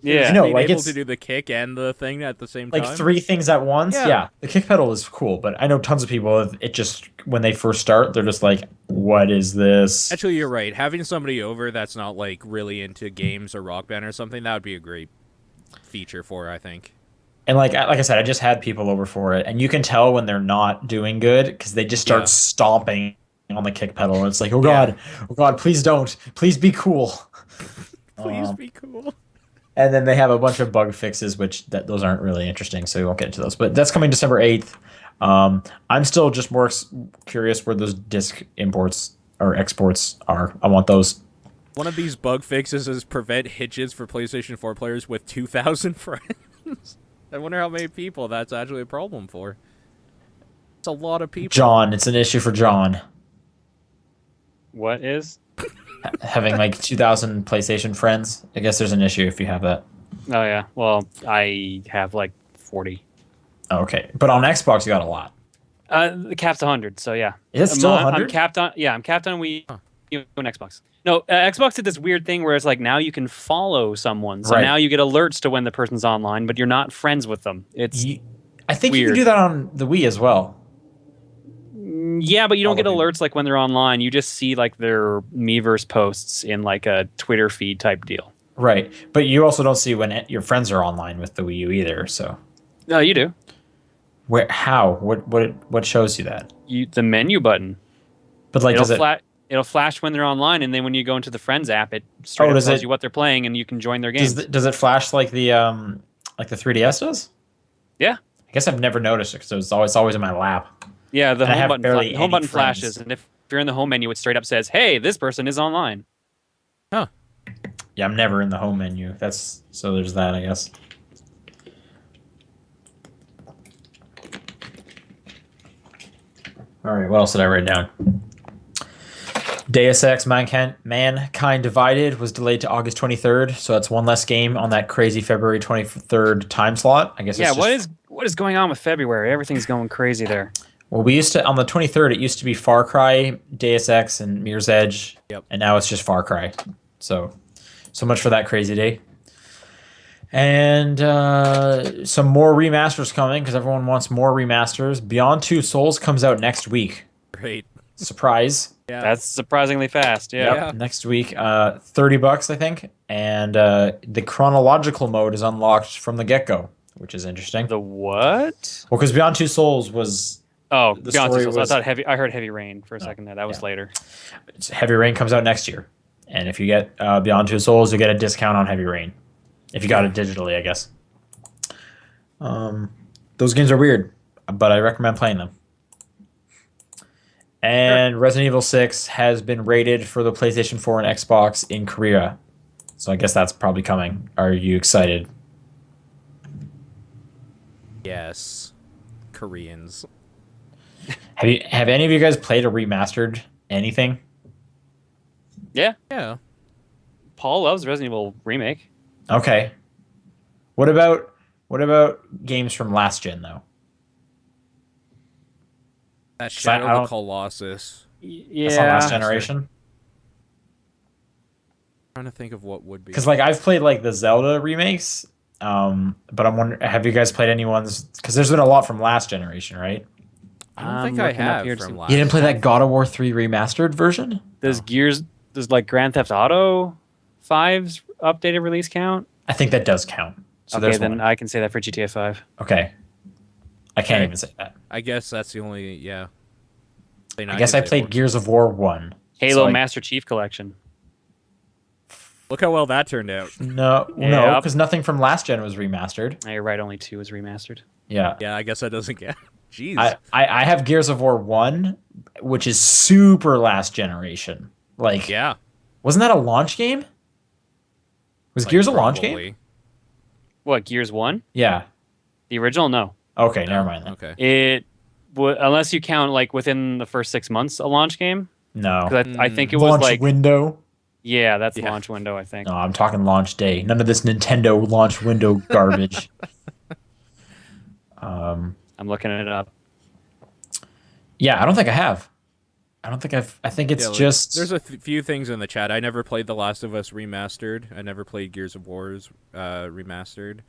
[SPEAKER 3] Yeah.
[SPEAKER 1] I know,
[SPEAKER 2] Being
[SPEAKER 1] like
[SPEAKER 2] able
[SPEAKER 1] it's
[SPEAKER 2] to do the kick and the thing at the same
[SPEAKER 1] like
[SPEAKER 2] time.
[SPEAKER 1] three things at once.
[SPEAKER 2] Yeah.
[SPEAKER 1] Yeah. The kick pedal is cool, but I know tons of people, it just, when they first start, they're just like, what is this?
[SPEAKER 2] Actually, you're right. Having somebody over that's not like really into games or Rock Band or something, that would be a great feature for, I think.
[SPEAKER 1] And like I said, I just had people over for it, and you can tell when they're not doing good because they just start
[SPEAKER 2] Yeah.
[SPEAKER 1] stomping on the kick pedal. And it's like, oh god, please don't, please be cool.
[SPEAKER 2] Please be cool.
[SPEAKER 1] And then they have a bunch of bug fixes, which those aren't really interesting, so we won't get into those. But that's coming December 8th. I'm still just more curious where those disc imports or exports are. I want those.
[SPEAKER 2] One of these bug fixes is prevent hitches for PlayStation 4 players with 2,000 friends. I wonder how many people that's actually a problem for. It's a lot of people.
[SPEAKER 1] John, it's an issue for John.
[SPEAKER 3] What is?
[SPEAKER 1] Having like 2,000 PlayStation friends. I guess there's an issue if you have that.
[SPEAKER 3] Oh yeah. Well, I have like 40.
[SPEAKER 1] Okay, but on Xbox you got a lot.
[SPEAKER 3] The cap's 100. So yeah.
[SPEAKER 1] Is it still
[SPEAKER 3] I'm
[SPEAKER 1] 100?
[SPEAKER 3] capped on. Yeah, I'm capped on Wii U and Xbox. No, Xbox did this weird thing where it's like now you can follow someone, so
[SPEAKER 1] Right.
[SPEAKER 3] now you get alerts to when the person's online, but you're not friends with them. It's
[SPEAKER 1] I think you
[SPEAKER 3] weird.
[SPEAKER 1] can do that on the Wii as well.
[SPEAKER 3] yeah, but you don't get
[SPEAKER 1] Follow
[SPEAKER 3] alerts like when they're online. You just see like their Miiverse posts in like a Twitter feed type deal.
[SPEAKER 1] Right, but you also don't see when your friends are online with the Wii U either. So,
[SPEAKER 3] No, you do.
[SPEAKER 1] where? How? What shows you that?
[SPEAKER 3] The menu button.
[SPEAKER 1] But like, does it?
[SPEAKER 3] It'll flash when they're online, and then when you go into the Friends app, it straight up
[SPEAKER 1] does
[SPEAKER 3] tells
[SPEAKER 1] it-
[SPEAKER 3] you what they're playing, and you can join their games.
[SPEAKER 1] Does it flash like the 3DS does?
[SPEAKER 3] Yeah.
[SPEAKER 1] I guess I've never noticed it because it's always in my lap.
[SPEAKER 3] Yeah, the
[SPEAKER 1] And I
[SPEAKER 3] home
[SPEAKER 1] have
[SPEAKER 3] button,
[SPEAKER 1] barely
[SPEAKER 3] home
[SPEAKER 1] any
[SPEAKER 3] button
[SPEAKER 1] friends.
[SPEAKER 3] flashes, and if you're in the home menu, it straight up says, "Hey, this person is online."
[SPEAKER 2] Huh.
[SPEAKER 1] Yeah, I'm never in the home menu. So there's that, I guess. All right, what else did I write down? Deus Ex Mankind Divided was delayed to August 23rd, so that's one less game on that crazy February 23rd time slot. I guess.
[SPEAKER 3] Yeah,
[SPEAKER 1] it's just,
[SPEAKER 3] what is going on with February? Everything's going crazy there.
[SPEAKER 1] Well, we used to on the 23rd. It used to be Far Cry, Deus Ex, and Mirror's Edge.
[SPEAKER 2] Yep.
[SPEAKER 1] And now it's just Far Cry. So much for that crazy day. And some more remasters coming because everyone wants more remasters. Beyond Two Souls comes out next week.
[SPEAKER 2] Great.
[SPEAKER 1] Surprise!
[SPEAKER 2] Yeah.
[SPEAKER 3] That's surprisingly fast. Yeah.
[SPEAKER 2] Yeah.
[SPEAKER 1] Next week, $30, I think. And the chronological mode is unlocked from the get-go, which is interesting.
[SPEAKER 3] The what?
[SPEAKER 1] Well, because Beyond Two Souls was
[SPEAKER 3] Oh,
[SPEAKER 1] The
[SPEAKER 3] Beyond
[SPEAKER 1] story
[SPEAKER 3] Two Souls.
[SPEAKER 1] was-
[SPEAKER 3] I heard Heavy Rain for a second there. That was
[SPEAKER 1] yeah.
[SPEAKER 3] later.
[SPEAKER 1] Heavy Rain comes out next year, and if you get Beyond Two Souls, you get a discount on Heavy Rain. If you got it digitally, I guess. Those games are weird, but I recommend playing them. And Resident Evil 6 has been rated for the PlayStation 4 and Xbox in Korea. So I guess that's probably coming. Are you excited?
[SPEAKER 2] Yes. Koreans.
[SPEAKER 1] Have any of you guys played a remastered anything?
[SPEAKER 3] Yeah.
[SPEAKER 2] Yeah.
[SPEAKER 3] Paul loves Resident Evil Remake.
[SPEAKER 1] Okay. What about games from last gen though?
[SPEAKER 2] That
[SPEAKER 1] I
[SPEAKER 2] Shadow of
[SPEAKER 1] don't-
[SPEAKER 2] the Colossus.
[SPEAKER 3] Yeah.
[SPEAKER 1] That's not last generation.
[SPEAKER 2] Trying to think of what would be.
[SPEAKER 1] Because like I've played like the Zelda remakes, but I'm wondering, have you guys played any ones? Because there's been a lot from last generation, right?
[SPEAKER 2] I don't
[SPEAKER 3] I'm
[SPEAKER 2] think I
[SPEAKER 3] looking up
[SPEAKER 2] have
[SPEAKER 3] here to
[SPEAKER 2] from
[SPEAKER 3] see-
[SPEAKER 2] last.
[SPEAKER 1] You didn't play that God of War 3 remastered version?
[SPEAKER 3] Does like Grand Theft Auto 5's updated release count?
[SPEAKER 1] I think that does count. So
[SPEAKER 3] Okay,
[SPEAKER 1] there's
[SPEAKER 3] then
[SPEAKER 1] one.
[SPEAKER 3] I can say that for GTA 5.
[SPEAKER 1] Okay. I can't
[SPEAKER 2] Okay.
[SPEAKER 1] even say that.
[SPEAKER 2] I guess that's the only. Yeah. Thing
[SPEAKER 1] I guess
[SPEAKER 2] can
[SPEAKER 1] I
[SPEAKER 2] say
[SPEAKER 1] played
[SPEAKER 2] for-
[SPEAKER 1] Gears of War 1.
[SPEAKER 3] Halo
[SPEAKER 1] So I-
[SPEAKER 3] Master Chief Collection.
[SPEAKER 2] Look how well that turned out.
[SPEAKER 1] No,
[SPEAKER 3] Yeah.
[SPEAKER 1] because nothing from last gen was remastered.
[SPEAKER 3] Oh, you're right, only 2 is remastered.
[SPEAKER 1] Yeah.
[SPEAKER 2] Yeah, I guess that doesn't get. Jeez.
[SPEAKER 1] I have Gears of War 1, which is super last generation. Like,
[SPEAKER 2] yeah.
[SPEAKER 1] wasn't that a launch game? Was
[SPEAKER 2] Like,
[SPEAKER 1] Gears a launch game?
[SPEAKER 2] probably.
[SPEAKER 3] What, Gears 1?
[SPEAKER 1] Yeah.
[SPEAKER 3] The original? No.
[SPEAKER 1] Okay, never mind then.
[SPEAKER 2] Okay.
[SPEAKER 3] It would, unless you count like within the first 6 months a launch game.
[SPEAKER 1] No.
[SPEAKER 3] 'Cause I think it was
[SPEAKER 1] Launch
[SPEAKER 3] like,
[SPEAKER 1] window.
[SPEAKER 3] yeah, that's
[SPEAKER 2] Yeah.
[SPEAKER 3] launch window, I think.
[SPEAKER 1] No, I'm talking launch day. None of this Nintendo launch window garbage.
[SPEAKER 3] I'm looking it up.
[SPEAKER 1] Yeah, I don't think I have. I think it's
[SPEAKER 2] Yeah, like,
[SPEAKER 1] just.
[SPEAKER 2] There's a few things in the chat. I never played The Last of Us remastered. I never played Gears of War's remastered.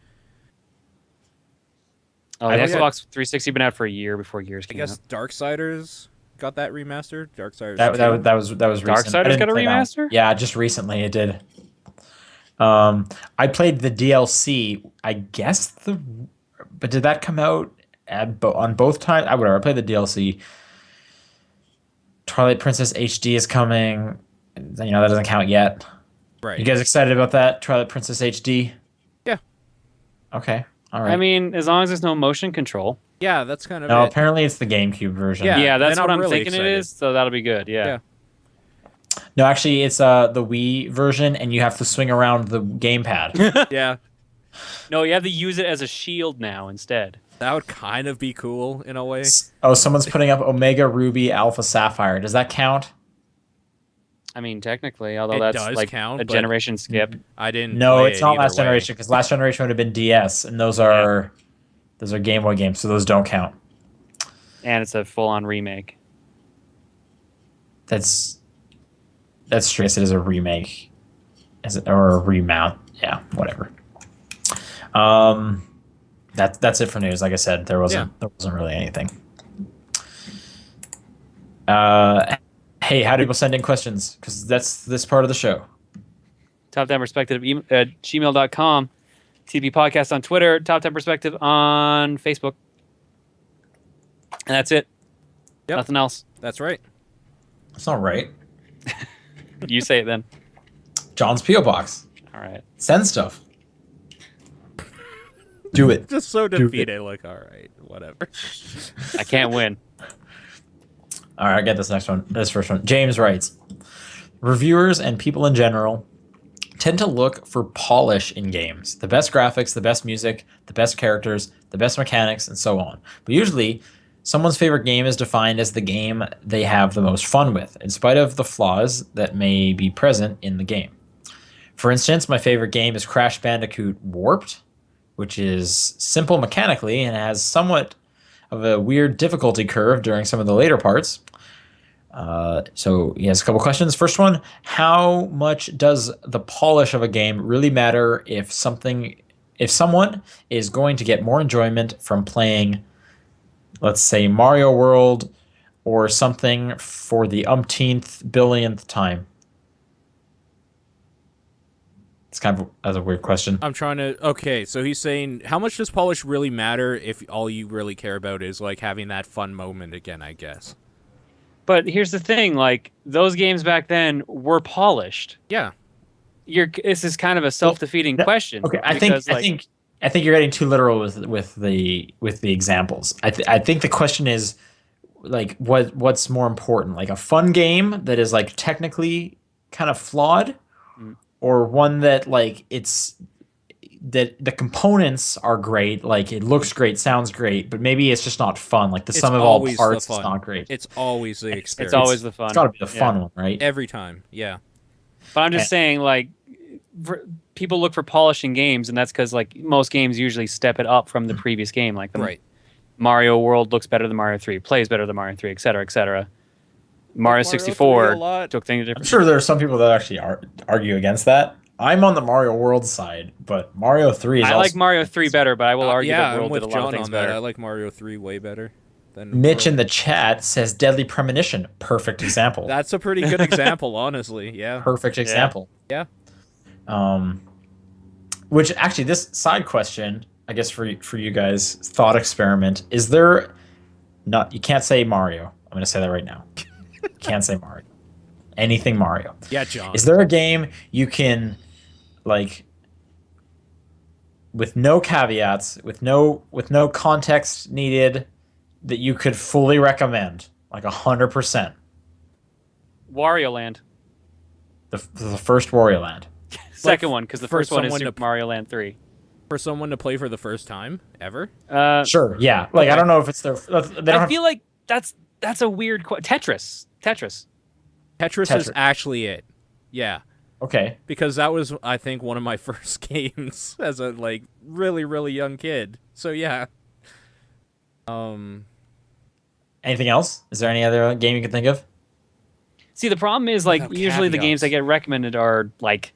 [SPEAKER 3] Oh, the
[SPEAKER 1] I-
[SPEAKER 3] Xbox 360 been out for a year before Gears
[SPEAKER 2] I
[SPEAKER 3] came
[SPEAKER 2] guess
[SPEAKER 3] out.
[SPEAKER 2] Darksiders got that remastered. Darksiders.
[SPEAKER 1] that
[SPEAKER 2] 2.
[SPEAKER 1] was recent. I
[SPEAKER 3] Darksiders
[SPEAKER 1] didn't
[SPEAKER 3] got a
[SPEAKER 1] play that one.
[SPEAKER 3] remaster?
[SPEAKER 1] Yeah, just recently it did. I played the DLC. I guess but did that come out on both times? I whatever. I played the DLC. Twilight Princess HD is coming. That doesn't count yet.
[SPEAKER 2] Right.
[SPEAKER 1] You guys excited about that? Twilight Princess HD?
[SPEAKER 2] Yeah.
[SPEAKER 1] Okay. All right.
[SPEAKER 3] I mean, as long as there's no motion control.
[SPEAKER 2] Yeah, that's kind of
[SPEAKER 1] no,
[SPEAKER 2] it.
[SPEAKER 1] apparently it's the GameCube version.
[SPEAKER 2] Yeah.
[SPEAKER 3] Yeah, that's
[SPEAKER 2] then
[SPEAKER 3] what
[SPEAKER 2] I'm
[SPEAKER 3] I'm
[SPEAKER 2] really
[SPEAKER 3] thinking it
[SPEAKER 2] excited.
[SPEAKER 3] is, so that'll be good. Yeah.
[SPEAKER 2] Yeah.
[SPEAKER 1] No, actually, it's the Wii version, and you have to swing around the gamepad.
[SPEAKER 2] Yeah.
[SPEAKER 3] No, you have to use it as a shield now instead.
[SPEAKER 2] That would kind of be cool in a way.
[SPEAKER 1] Oh, someone's putting up Omega Ruby Alpha Sapphire. Does that count?
[SPEAKER 3] I mean, technically, although
[SPEAKER 2] It
[SPEAKER 3] that's
[SPEAKER 2] does
[SPEAKER 3] like
[SPEAKER 2] count,
[SPEAKER 3] a
[SPEAKER 2] but
[SPEAKER 3] generation skip.
[SPEAKER 2] I didn't
[SPEAKER 1] No,
[SPEAKER 2] play
[SPEAKER 1] it's
[SPEAKER 2] it
[SPEAKER 1] not
[SPEAKER 2] either
[SPEAKER 1] last
[SPEAKER 2] way.
[SPEAKER 1] generation because last generation would have been DS, and those are Game Boy games, so those don't count.
[SPEAKER 3] And it's a full-on remake.
[SPEAKER 1] That's true. Yes, it is a remake, or a remount? Yeah, whatever. That's it for news. Like I said, there wasn't really anything. Hey, how do people send in questions? Because that's this part of the show.
[SPEAKER 3] Top 10 Perspective at gmail.com. TP Podcast on Twitter. Top 10 Perspective on Facebook. And that's it.
[SPEAKER 2] Yep.
[SPEAKER 3] Nothing else.
[SPEAKER 2] That's right.
[SPEAKER 1] That's not right.
[SPEAKER 3] You say it then.
[SPEAKER 1] John's P.O. Box.
[SPEAKER 3] All right.
[SPEAKER 1] Send stuff. Do it.
[SPEAKER 2] Just so defeated. Like, all right, whatever.
[SPEAKER 3] I can't win.
[SPEAKER 1] All right, I get this next one. This first one. James writes, reviewers and people in general tend to look for polish in games. The best graphics, the best music, the best characters, the best mechanics, and so on. But usually, someone's favorite game is defined as the game they have the most fun with, in spite of the flaws that may be present in the game. For instance, my favorite game is Crash Bandicoot Warped, which is simple mechanically and has somewhat of a weird difficulty curve during some of the later parts. So he has a couple questions. First one, how much does the polish of a game really matter if someone is going to get more enjoyment from playing, let's say, Mario World or something for the umpteenth billionth time? It's kind of as a weird question.
[SPEAKER 2] I'm trying to. Okay, so he's saying, how much does polish really matter if all you really care about is like having that fun moment again? I guess.
[SPEAKER 3] But here's the thing: like those games back then were polished.
[SPEAKER 2] Yeah.
[SPEAKER 3] This is kind of a self-defeating question.
[SPEAKER 1] Okay, I
[SPEAKER 3] because,
[SPEAKER 1] think you're getting too literal with the examples. I think the question is like what's more important, like a fun game that is like technically kind of flawed, or one that like that the components are great, like it looks great, sounds great, but maybe it's just not fun. Like the sum of all
[SPEAKER 2] always the
[SPEAKER 1] parts is
[SPEAKER 2] fun.
[SPEAKER 1] not great.
[SPEAKER 2] It's always the experience.
[SPEAKER 3] It's always the fun.
[SPEAKER 1] It's got to be the fun one, right?
[SPEAKER 2] Every time. Yeah.
[SPEAKER 3] But I'm just saying, like, people look for polishing games, and that's because like most games usually step it up from the previous game. Like
[SPEAKER 2] Right.
[SPEAKER 3] Mario World looks better than Mario 3, plays better than Mario 3, etc., etc. Mario 64 took things different.
[SPEAKER 1] I'm sure there are some people that actually argue against that. I'm on the Mario World side, but Mario 3 is
[SPEAKER 3] I like Mario 3 better, but I will argue
[SPEAKER 2] yeah,
[SPEAKER 3] that World
[SPEAKER 2] I'm with
[SPEAKER 3] did a lot
[SPEAKER 2] John
[SPEAKER 3] of things
[SPEAKER 2] on that.
[SPEAKER 3] better.
[SPEAKER 2] I like Mario 3 way better than
[SPEAKER 1] Mitch in
[SPEAKER 2] World.
[SPEAKER 1] the chat says Deadly Premonition. Perfect example.
[SPEAKER 2] That's a pretty good example, honestly. Yeah.
[SPEAKER 1] Perfect example.
[SPEAKER 2] Yeah.
[SPEAKER 1] Which actually, this side question, I guess for you guys, thought experiment, is there not, you can't say Mario. I'm going to say that right now. Can't say Mario. Anything Mario.
[SPEAKER 2] Yeah, John.
[SPEAKER 1] Is there a game you can, like, with no caveats, with no context needed, that you could fully recommend, like 100%?
[SPEAKER 3] Wario Land.
[SPEAKER 1] The first Wario Land.
[SPEAKER 3] Second one, because the
[SPEAKER 2] for
[SPEAKER 3] first one is
[SPEAKER 2] someone
[SPEAKER 3] Super Mario Land 3.
[SPEAKER 2] For someone to play for the first time ever?
[SPEAKER 1] Sure, yeah. Like, I don't know if it's their...
[SPEAKER 3] I feel like that's a weird Tetris.
[SPEAKER 2] Tetris is actually it. Yeah.
[SPEAKER 1] Okay.
[SPEAKER 2] Because that was, I think, one of my first games as a like really, really young kid. So yeah.
[SPEAKER 1] Anything else? Is there any other game you can think of?
[SPEAKER 3] See, the problem is, like,
[SPEAKER 2] Without
[SPEAKER 3] usually the games
[SPEAKER 2] caveats.
[SPEAKER 3] that get recommended are, like,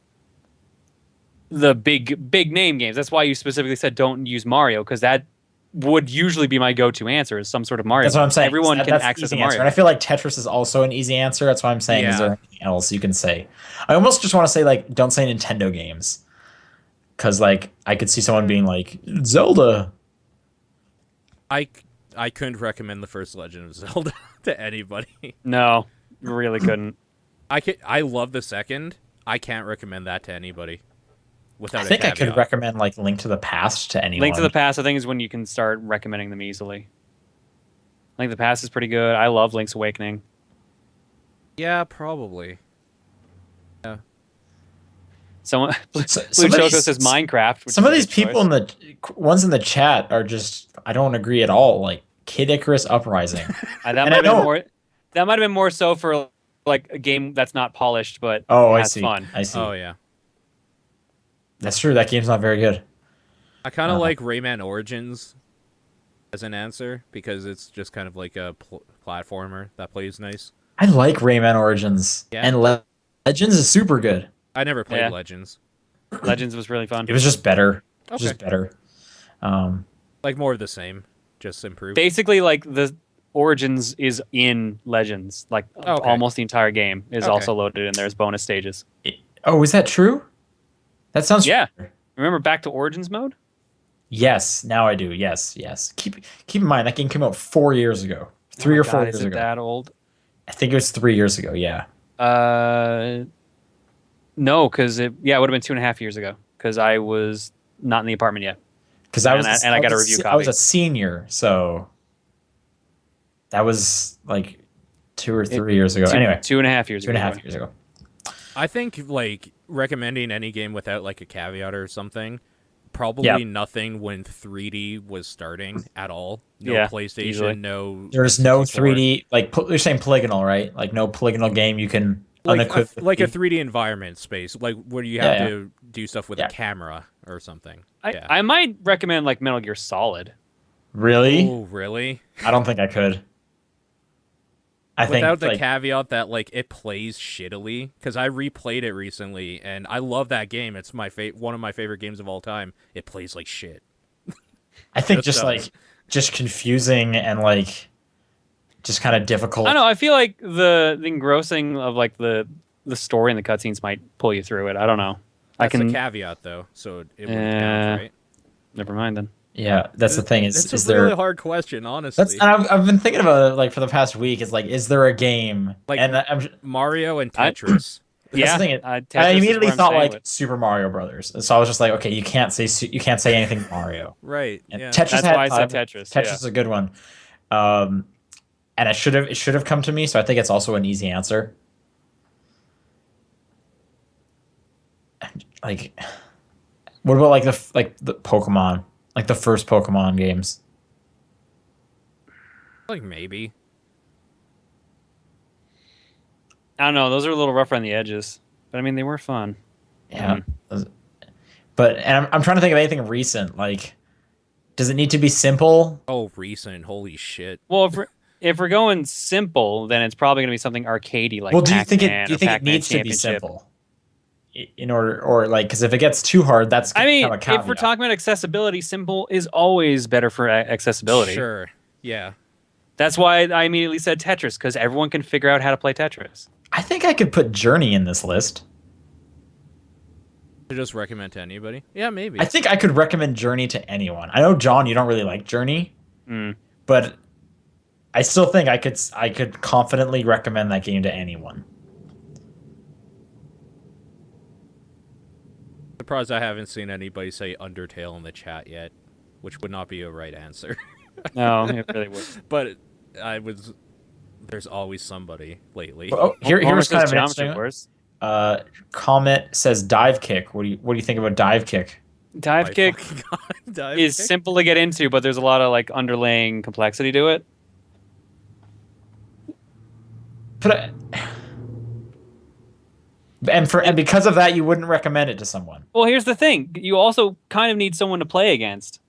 [SPEAKER 3] the big name games. That's why you specifically said don't use Mario, because that would usually be my go-to answer, is some sort of Mario.
[SPEAKER 1] That's what I'm saying.
[SPEAKER 3] Everyone can
[SPEAKER 1] That's the
[SPEAKER 3] access a
[SPEAKER 1] easy answer.
[SPEAKER 3] Mario.
[SPEAKER 1] And I feel like Tetris is also an easy answer. That's why I'm saying, is
[SPEAKER 2] Yeah.
[SPEAKER 1] there anything else you can say? I almost just want to say, like, don't say Nintendo games. Because, like, I could see someone being like, Zelda.
[SPEAKER 2] I couldn't recommend the first Legend of Zelda to anybody.
[SPEAKER 3] No, really couldn't.
[SPEAKER 2] I love the second. I can't recommend that to anybody. Without
[SPEAKER 1] I think
[SPEAKER 2] a
[SPEAKER 1] I could
[SPEAKER 2] caveat.
[SPEAKER 1] recommend, like, Link to the Past to anyone.
[SPEAKER 3] Link to the Past, I think, is when you can start recommending them easily. Link to the Past is pretty good. I love Link's Awakening.
[SPEAKER 2] Yeah, probably. Yeah.
[SPEAKER 3] Someone Blue
[SPEAKER 1] some of
[SPEAKER 3] Choco
[SPEAKER 1] these-
[SPEAKER 3] says Minecraft. Which
[SPEAKER 1] Some
[SPEAKER 3] is
[SPEAKER 1] of
[SPEAKER 3] a
[SPEAKER 1] these
[SPEAKER 3] good
[SPEAKER 1] people
[SPEAKER 3] choice.
[SPEAKER 1] in the ones in the chat are just I don't agree at all. Like Kid Icarus Uprising.
[SPEAKER 3] That
[SPEAKER 1] And
[SPEAKER 3] might
[SPEAKER 1] I
[SPEAKER 3] have been
[SPEAKER 1] know-
[SPEAKER 3] more. That might have been more so for like a game that's not polished, but
[SPEAKER 1] Oh, I
[SPEAKER 3] has
[SPEAKER 1] see.
[SPEAKER 3] fun.
[SPEAKER 1] I see.
[SPEAKER 2] Oh yeah.
[SPEAKER 1] That's true. That game's not very good.
[SPEAKER 2] I kind of
[SPEAKER 1] Uh-huh.
[SPEAKER 2] like Rayman Origins as an answer because it's just kind of like a platformer that plays nice.
[SPEAKER 1] I like Rayman Origins.
[SPEAKER 2] Yeah.
[SPEAKER 1] And Legends is super good.
[SPEAKER 2] I never played
[SPEAKER 3] Yeah.
[SPEAKER 2] Legends.
[SPEAKER 3] Legends was really fun.
[SPEAKER 1] It was just better. It was
[SPEAKER 2] Okay.
[SPEAKER 1] just better.
[SPEAKER 2] Like more of the same, just improved.
[SPEAKER 3] Basically, like the Origins is in Legends. Like
[SPEAKER 2] Okay.
[SPEAKER 3] almost the entire game is
[SPEAKER 2] Okay.
[SPEAKER 3] also loaded in there as bonus stages.
[SPEAKER 1] Oh, is that true? That sounds
[SPEAKER 3] Yeah. Remember back to Origins mode?
[SPEAKER 1] Yes, now I do. Yes, yes. Keep in mind that game came out 4 years ago.
[SPEAKER 3] Oh my
[SPEAKER 1] Or 4
[SPEAKER 3] God,
[SPEAKER 1] years
[SPEAKER 3] is it
[SPEAKER 1] ago.
[SPEAKER 3] that old?
[SPEAKER 1] I think it was 3 years ago, yeah.
[SPEAKER 3] No, because it would have been 2.5 years ago because I was not in the apartment yet.
[SPEAKER 1] Because I was
[SPEAKER 3] And I got a review
[SPEAKER 1] I was
[SPEAKER 3] copy.
[SPEAKER 1] a senior, so that was like 2 or 3 years ago. Anyway,
[SPEAKER 3] 2.5 years
[SPEAKER 1] two and a
[SPEAKER 3] ago.
[SPEAKER 1] half years ago.
[SPEAKER 2] I think like recommending any game without like a caveat or something, probably
[SPEAKER 1] Yeah.
[SPEAKER 2] nothing when 3D was starting at all. No
[SPEAKER 3] Yeah,
[SPEAKER 2] PlayStation,
[SPEAKER 3] easily.
[SPEAKER 2] no.
[SPEAKER 1] There's no
[SPEAKER 2] N64.
[SPEAKER 1] 3D like you're saying polygonal, right? Like no polygonal game you can
[SPEAKER 2] like
[SPEAKER 1] unequivocally
[SPEAKER 2] a 3D environment space, like where you
[SPEAKER 1] Yeah,
[SPEAKER 2] have
[SPEAKER 1] yeah.
[SPEAKER 2] to do stuff with
[SPEAKER 1] Yeah.
[SPEAKER 2] a camera or something. Yeah.
[SPEAKER 3] I might recommend like Metal Gear Solid.
[SPEAKER 1] Really?
[SPEAKER 2] Oh, really?
[SPEAKER 1] I don't think I could. I
[SPEAKER 2] Without
[SPEAKER 1] think
[SPEAKER 2] the
[SPEAKER 1] like,
[SPEAKER 2] caveat that like it plays shittily, because I replayed it recently and I love that game. It's my one of my favorite games of all time. It plays like shit.
[SPEAKER 1] I think
[SPEAKER 2] just
[SPEAKER 1] just like
[SPEAKER 2] does.
[SPEAKER 1] just confusing and like just kind of difficult.
[SPEAKER 3] I don't know. I feel like the engrossing of like the story and the cutscenes might pull you through it. I don't know.
[SPEAKER 2] That's
[SPEAKER 3] I can.
[SPEAKER 2] a caveat though, so it wouldn't
[SPEAKER 3] Yeah.
[SPEAKER 2] count, right?
[SPEAKER 3] Never mind then.
[SPEAKER 1] Yeah, that's the thing.
[SPEAKER 2] It's
[SPEAKER 1] Is
[SPEAKER 2] a
[SPEAKER 1] there?
[SPEAKER 2] really hard question, honestly.
[SPEAKER 1] That's and I've been thinking about it like for the past week. Is like, is there a game?
[SPEAKER 2] Like,
[SPEAKER 1] and I'm
[SPEAKER 2] Mario and
[SPEAKER 3] I-
[SPEAKER 2] Tetris.
[SPEAKER 3] Yeah,
[SPEAKER 1] the thing.
[SPEAKER 3] Tetris
[SPEAKER 1] I
[SPEAKER 3] is
[SPEAKER 1] immediately
[SPEAKER 3] where I'm
[SPEAKER 1] thought
[SPEAKER 3] staying
[SPEAKER 1] like
[SPEAKER 3] with.
[SPEAKER 1] Super Mario Brothers, and so I was just like, okay, you can't say anything Mario.
[SPEAKER 2] Right.
[SPEAKER 1] And
[SPEAKER 2] Yeah.
[SPEAKER 1] Tetris
[SPEAKER 3] That's
[SPEAKER 1] had
[SPEAKER 3] why I said
[SPEAKER 1] fun.
[SPEAKER 3] Tetris.
[SPEAKER 1] Tetris is a good one. And it should have come to me, so I think it's also an easy answer. Like, what about like the Pokemon, like the first Pokemon games?
[SPEAKER 2] Like maybe.
[SPEAKER 3] I don't know. Those are a little rough around the edges, but I mean they were fun.
[SPEAKER 1] Yeah, but and I'm trying to think of anything recent. Like, does it need to be simple?
[SPEAKER 2] Oh, recent. Holy shit.
[SPEAKER 3] Well, if we're going simple, then it's probably going to be something arcadey like.
[SPEAKER 1] Well, do you think
[SPEAKER 3] Pac-Man
[SPEAKER 1] do you
[SPEAKER 3] or
[SPEAKER 1] think it
[SPEAKER 3] Pac-Man
[SPEAKER 1] needs to be
[SPEAKER 3] Championship.
[SPEAKER 1] simple? In order, or like, because if it gets too hard, that's
[SPEAKER 3] I mean,
[SPEAKER 1] kind of a caveat.
[SPEAKER 3] if we're talking about accessibility, simple is always better for accessibility.
[SPEAKER 2] Sure. Yeah.
[SPEAKER 3] That's why I immediately said Tetris, because everyone can figure out how to play Tetris.
[SPEAKER 1] I think I could put Journey in this list.
[SPEAKER 2] To just recommend to anybody. Yeah, maybe.
[SPEAKER 1] I think I could recommend Journey to anyone. I know, John, you don't really like Journey, but I still think I could confidently recommend that game to anyone.
[SPEAKER 2] Surprised I haven't seen anybody say Undertale in the chat yet, which would not be a right answer.
[SPEAKER 3] No, it really would.
[SPEAKER 2] But there's always somebody lately.
[SPEAKER 1] Oh, here's
[SPEAKER 3] Homer
[SPEAKER 1] kind
[SPEAKER 3] says
[SPEAKER 1] of an
[SPEAKER 3] Geometry
[SPEAKER 1] interesting.
[SPEAKER 3] Wars.
[SPEAKER 1] Comment says Dive Kick. What do you think about Dive Kick?
[SPEAKER 3] Dive
[SPEAKER 2] My
[SPEAKER 3] kick
[SPEAKER 2] fucking God, dive
[SPEAKER 3] is
[SPEAKER 2] kick?
[SPEAKER 3] simple to get into, but there's a lot of like underlaying complexity to it.
[SPEAKER 1] But and because of that, you wouldn't recommend it to someone.
[SPEAKER 3] Well, here's the thing: you also kind of need someone to play against.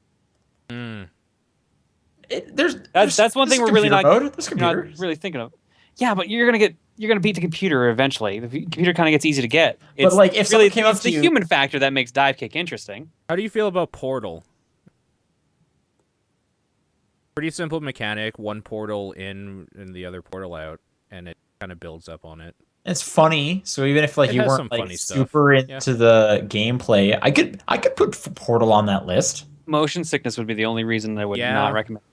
[SPEAKER 3] That's one thing we're really not,
[SPEAKER 1] There's
[SPEAKER 3] you're not
[SPEAKER 1] computers.
[SPEAKER 3] really thinking of. Yeah, but you're gonna beat the computer eventually. The computer kind of gets easy to get.
[SPEAKER 1] But, like, if someone came up
[SPEAKER 3] it's
[SPEAKER 1] to
[SPEAKER 3] the
[SPEAKER 1] you-
[SPEAKER 3] human factor that makes dive kick interesting.
[SPEAKER 2] How do you feel about Portal? Pretty simple mechanic. One portal in and the other portal out, and it kind of builds up on it.
[SPEAKER 1] It's funny, so even if like
[SPEAKER 2] It
[SPEAKER 1] you
[SPEAKER 2] has
[SPEAKER 1] weren't
[SPEAKER 2] some
[SPEAKER 1] like
[SPEAKER 2] funny stuff.
[SPEAKER 1] super into the gameplay, I could put Portal on that list.
[SPEAKER 3] Motion sickness would be the only reason I would
[SPEAKER 2] Yeah.
[SPEAKER 3] not recommend.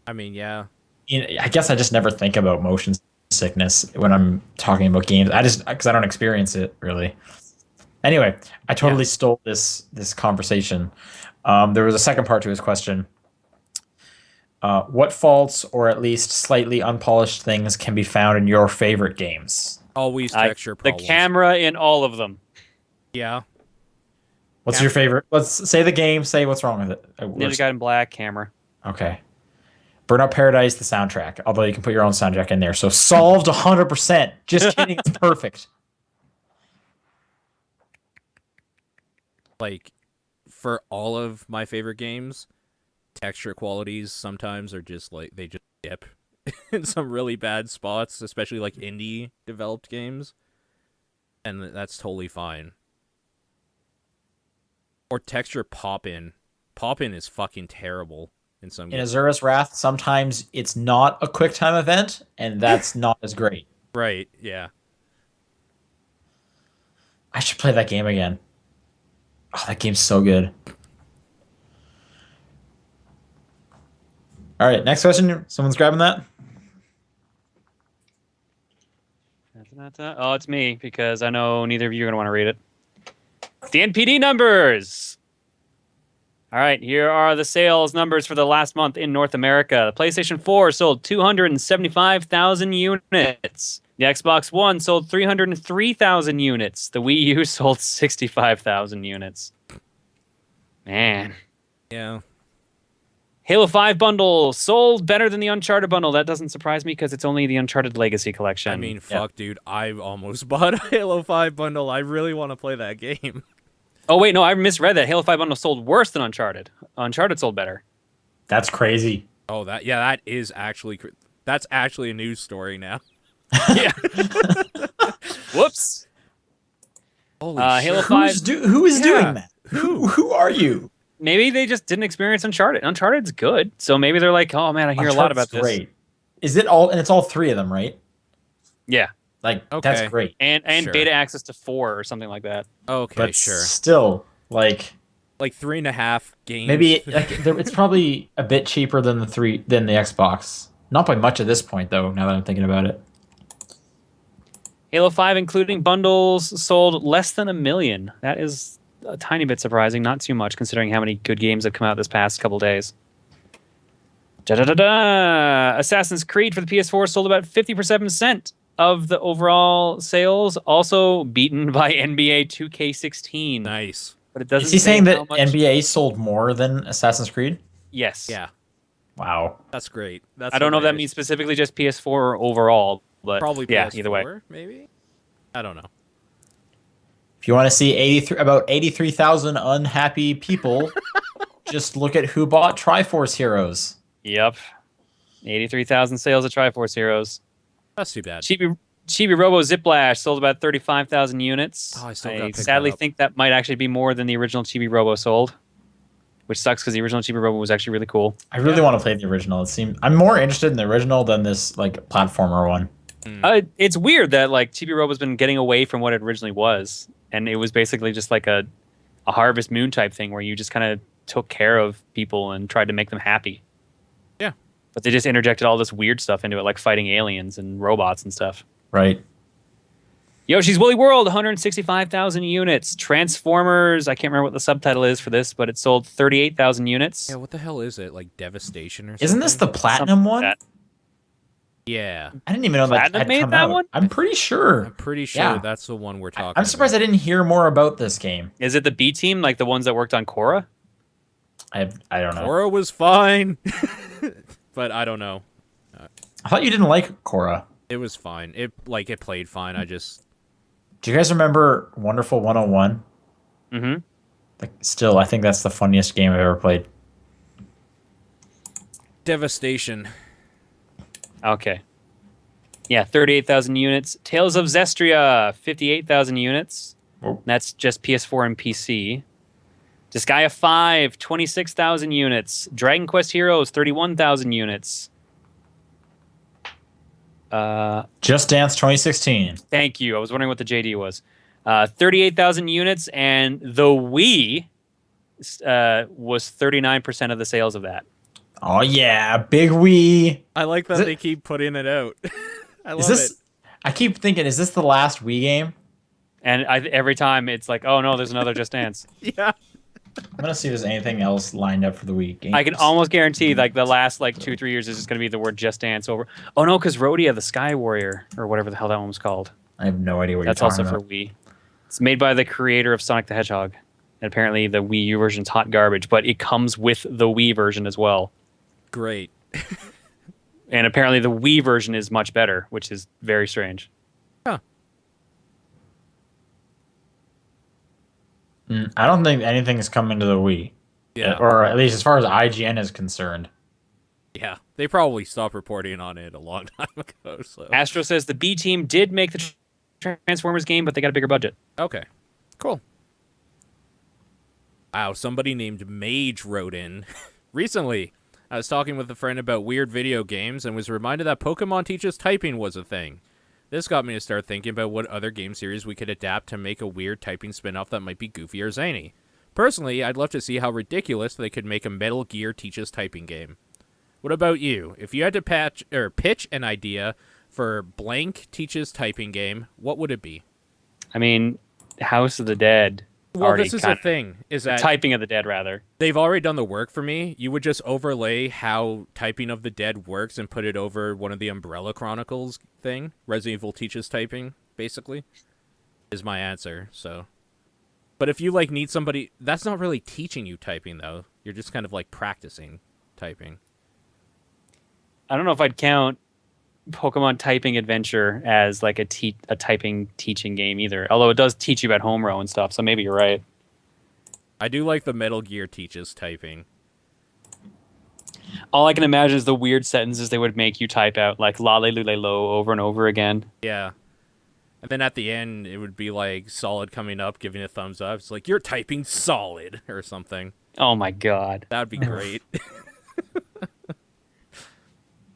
[SPEAKER 2] I mean, yeah.
[SPEAKER 1] I guess I just never think about motion sickness when I'm talking about games. Because I don't experience it really. Anyway, I totally stole this conversation. There was a second part to his question. What faults or at least slightly unpolished things can be found in your favorite games?
[SPEAKER 2] Always texture
[SPEAKER 3] The
[SPEAKER 2] problems.
[SPEAKER 3] camera in all of them.
[SPEAKER 2] Yeah.
[SPEAKER 1] What's your favorite? Let's say the game. Say what's wrong with it.
[SPEAKER 3] Ninja Gaiden Black camera.
[SPEAKER 1] Okay. Burnout Paradise, the soundtrack. Although you can put your own soundtrack in there. So solved 100%. Just kidding. It's perfect.
[SPEAKER 2] Like, for all of my favorite games, texture qualities sometimes are just like, they just dip in some really bad spots, especially like indie developed games. And that's totally fine. Or texture pop in. Pop in is fucking terrible in some
[SPEAKER 1] In
[SPEAKER 2] games.
[SPEAKER 1] Azura's Wrath, sometimes it's not a quick time event, and that's not as great.
[SPEAKER 2] Right, yeah.
[SPEAKER 1] I should play that game again. Oh, that game's so good. All right, next question. Someone's grabbing that?
[SPEAKER 3] Oh, it's me, because I know neither of you are going to want to read it. The NPD numbers. All right, here are the sales numbers for the last month in North America. The PlayStation 4 sold 275,000 units. The Xbox One sold 303,000 units. The Wii U sold 65,000 units. Man.
[SPEAKER 2] Yeah.
[SPEAKER 3] Halo 5 bundle sold better than the Uncharted bundle. That doesn't surprise me because it's only the Uncharted Legacy collection.
[SPEAKER 2] I mean, fuck, dude. I almost bought a Halo 5 bundle. I really want to play that game.
[SPEAKER 3] Oh, wait, no, I misread that. Halo 5 bundle sold worse than Uncharted. Uncharted sold better.
[SPEAKER 1] That's crazy.
[SPEAKER 2] Oh, that is actually... That's actually a news story now.
[SPEAKER 3] Yeah. Whoops.
[SPEAKER 2] Holy
[SPEAKER 3] Halo
[SPEAKER 2] shit.
[SPEAKER 3] 5.
[SPEAKER 1] Who is doing that? Who are you?
[SPEAKER 3] Maybe they just didn't experience Uncharted. Uncharted's good, so maybe they're like, "Oh man, I hear a lot about this."
[SPEAKER 1] Great. Is it all? And it's all three of them, right?
[SPEAKER 3] Yeah,
[SPEAKER 1] Like
[SPEAKER 2] Okay.
[SPEAKER 1] that's great.
[SPEAKER 3] and
[SPEAKER 2] Sure.
[SPEAKER 3] beta access to 4 or something like that.
[SPEAKER 2] Okay,
[SPEAKER 1] But
[SPEAKER 2] sure.
[SPEAKER 1] still, like
[SPEAKER 2] Like 3.5 games.
[SPEAKER 1] maybe it's probably a bit cheaper than the Xbox. Not by much at this point, though. Now that I'm thinking about it.
[SPEAKER 3] Halo 5, including bundles, sold less than 1 million. That is a tiny bit surprising. Not too much, considering how many good games have come out this past couple days. Da-da-da-da! Assassin's Creed for the PS4 sold about 50% of the overall sales, also beaten by NBA 2K16.
[SPEAKER 2] Nice.
[SPEAKER 3] But it doesn't
[SPEAKER 1] Is he
[SPEAKER 3] say
[SPEAKER 1] saying that
[SPEAKER 3] how much...
[SPEAKER 1] NBA sold more than Assassin's Creed?
[SPEAKER 3] Yes.
[SPEAKER 2] Yeah,
[SPEAKER 1] Wow.
[SPEAKER 2] that's great. That's
[SPEAKER 3] I don't know if that
[SPEAKER 2] hilarious.
[SPEAKER 3] means specifically just PS4 or overall, but
[SPEAKER 2] Probably
[SPEAKER 3] yeah,
[SPEAKER 2] PS4,
[SPEAKER 3] either way.
[SPEAKER 2] maybe? I don't know.
[SPEAKER 1] If you want to see about 83,000 unhappy people, just look at who bought Triforce Heroes.
[SPEAKER 3] Yep. 83,000 sales of Triforce Heroes.
[SPEAKER 2] That's too bad.
[SPEAKER 3] Chibi Robo Ziplash sold about 35,000 units.
[SPEAKER 2] Oh, I still gotta pick that
[SPEAKER 3] sadly
[SPEAKER 2] up.
[SPEAKER 3] think that might actually be more than the original Chibi Robo sold, which sucks because the original Chibi Robo was actually really cool.
[SPEAKER 1] I really want to play the original. I'm more interested in the original than this like platformer one.
[SPEAKER 3] It's weird that like Chibi Robo's been getting away from what it originally was, and it was basically just like a Harvest Moon type thing where you just kind of took care of people and tried to make them happy.
[SPEAKER 2] Yeah.
[SPEAKER 3] But they just interjected all this weird stuff into it, like fighting aliens and robots and stuff.
[SPEAKER 1] Right.
[SPEAKER 3] Yoshi's Woolly World, 165,000 units. Transformers, I can't remember what the subtitle is for this, but it sold 38,000 units.
[SPEAKER 2] Yeah, what the hell is it? Like Devastation or something?
[SPEAKER 1] Isn't this the platinum
[SPEAKER 3] Something
[SPEAKER 1] one?
[SPEAKER 3] like that.
[SPEAKER 2] Yeah.
[SPEAKER 1] I didn't even know that
[SPEAKER 3] Platinum
[SPEAKER 1] had
[SPEAKER 3] made
[SPEAKER 1] come
[SPEAKER 3] that
[SPEAKER 1] out.
[SPEAKER 3] one?
[SPEAKER 1] I'm pretty sure.
[SPEAKER 2] I'm pretty sure
[SPEAKER 1] Yeah.
[SPEAKER 2] that's the one we're talking
[SPEAKER 1] I'm surprised I
[SPEAKER 2] about.
[SPEAKER 1] didn't hear more about this game.
[SPEAKER 3] Is it the B team, like the ones that worked on Korra?
[SPEAKER 1] I don't know.
[SPEAKER 2] Korra was fine. But I don't know.
[SPEAKER 1] I thought you didn't like Korra.
[SPEAKER 2] It was fine. It played fine. I just...
[SPEAKER 1] Do you guys remember Wonderful 101?
[SPEAKER 3] Mm-hmm.
[SPEAKER 1] Like, still, I think that's the funniest game I've ever played.
[SPEAKER 2] Devastation.
[SPEAKER 3] Okay. Yeah, 38,000 units. Tales of Zestria, 58,000 units.
[SPEAKER 1] Whoa.
[SPEAKER 3] That's just PS4 and PC. Disgaea 5, 26,000 units. Dragon Quest Heroes, 31,000 units.
[SPEAKER 1] Just Dance 2016.
[SPEAKER 3] Thank you. I was wondering what the JD was. 38,000 units, and the Wii was 39% of the sales of that.
[SPEAKER 1] Oh yeah, Big Wii.
[SPEAKER 2] I like that
[SPEAKER 1] Is it-
[SPEAKER 2] they keep putting it out. I love
[SPEAKER 1] Is this?
[SPEAKER 2] it.
[SPEAKER 1] I keep thinking, is this the last Wii game?
[SPEAKER 3] And every time it's like, oh no, there's another Just Dance.
[SPEAKER 2] Yeah.
[SPEAKER 1] I'm gonna see if there's anything else lined up for the Wii game.
[SPEAKER 3] I can almost guarantee like the last like 2-3 years is just going to be the word Just Dance over. Oh no, because Rhodia the Sky Warrior or whatever the hell that one was called.
[SPEAKER 1] I have no idea what
[SPEAKER 3] That's
[SPEAKER 1] you're
[SPEAKER 3] also
[SPEAKER 1] talking
[SPEAKER 3] for
[SPEAKER 1] about.
[SPEAKER 3] Wii. It's made by the creator of Sonic the Hedgehog. And apparently the Wii U version's hot garbage, but it comes with the Wii version as well.
[SPEAKER 2] Great.
[SPEAKER 3] And apparently the Wii version is much better, which is very strange.
[SPEAKER 2] Huh.
[SPEAKER 1] I don't think anything is coming to the Wii.
[SPEAKER 2] Yeah.
[SPEAKER 1] Or at least as far as IGN is concerned.
[SPEAKER 2] Yeah. They probably stopped reporting on it a long time ago. So.
[SPEAKER 3] Astro says the B team did make the Transformers game, but they got a bigger budget.
[SPEAKER 2] Okay. Cool. Wow, somebody named Mage wrote in. Recently, I was talking with a friend about weird video games and was reminded that Pokemon Teaches Typing was a thing. This got me to start thinking about what other game series we could adapt to make a weird typing spin-off that might be goofy or zany. Personally, I'd love to see how ridiculous they could make a Metal Gear Teaches Typing game. What about you? If you had to pitch an idea for blank Teaches Typing game, what would it be?
[SPEAKER 3] I mean, House of the Dead.
[SPEAKER 2] Well, this is the thing, is that
[SPEAKER 3] Typing of the Dead, rather.
[SPEAKER 2] they've already done the work for me. You would just overlay how Typing of the Dead works and put it over one of the Umbrella Chronicles thing. Resident Evil Teaches Typing, basically, is my answer. So, but if you like need somebody, that's not really teaching you typing though. You're just kind of like practicing typing.
[SPEAKER 3] I don't know if I'd count Pokemon Typing Adventure as like a typing teaching game either. Although it does teach you about home row and stuff, so maybe you're right.
[SPEAKER 2] I do like the Metal Gear Teaches Typing.
[SPEAKER 3] All I can imagine is the weird sentences they would make you type out, like lale lule lo over and over again.
[SPEAKER 2] Yeah. And then at the end, it would be like Solid coming up, giving a thumbs up. It's like, you're typing solid or something.
[SPEAKER 3] Oh my god.
[SPEAKER 2] That'd be great.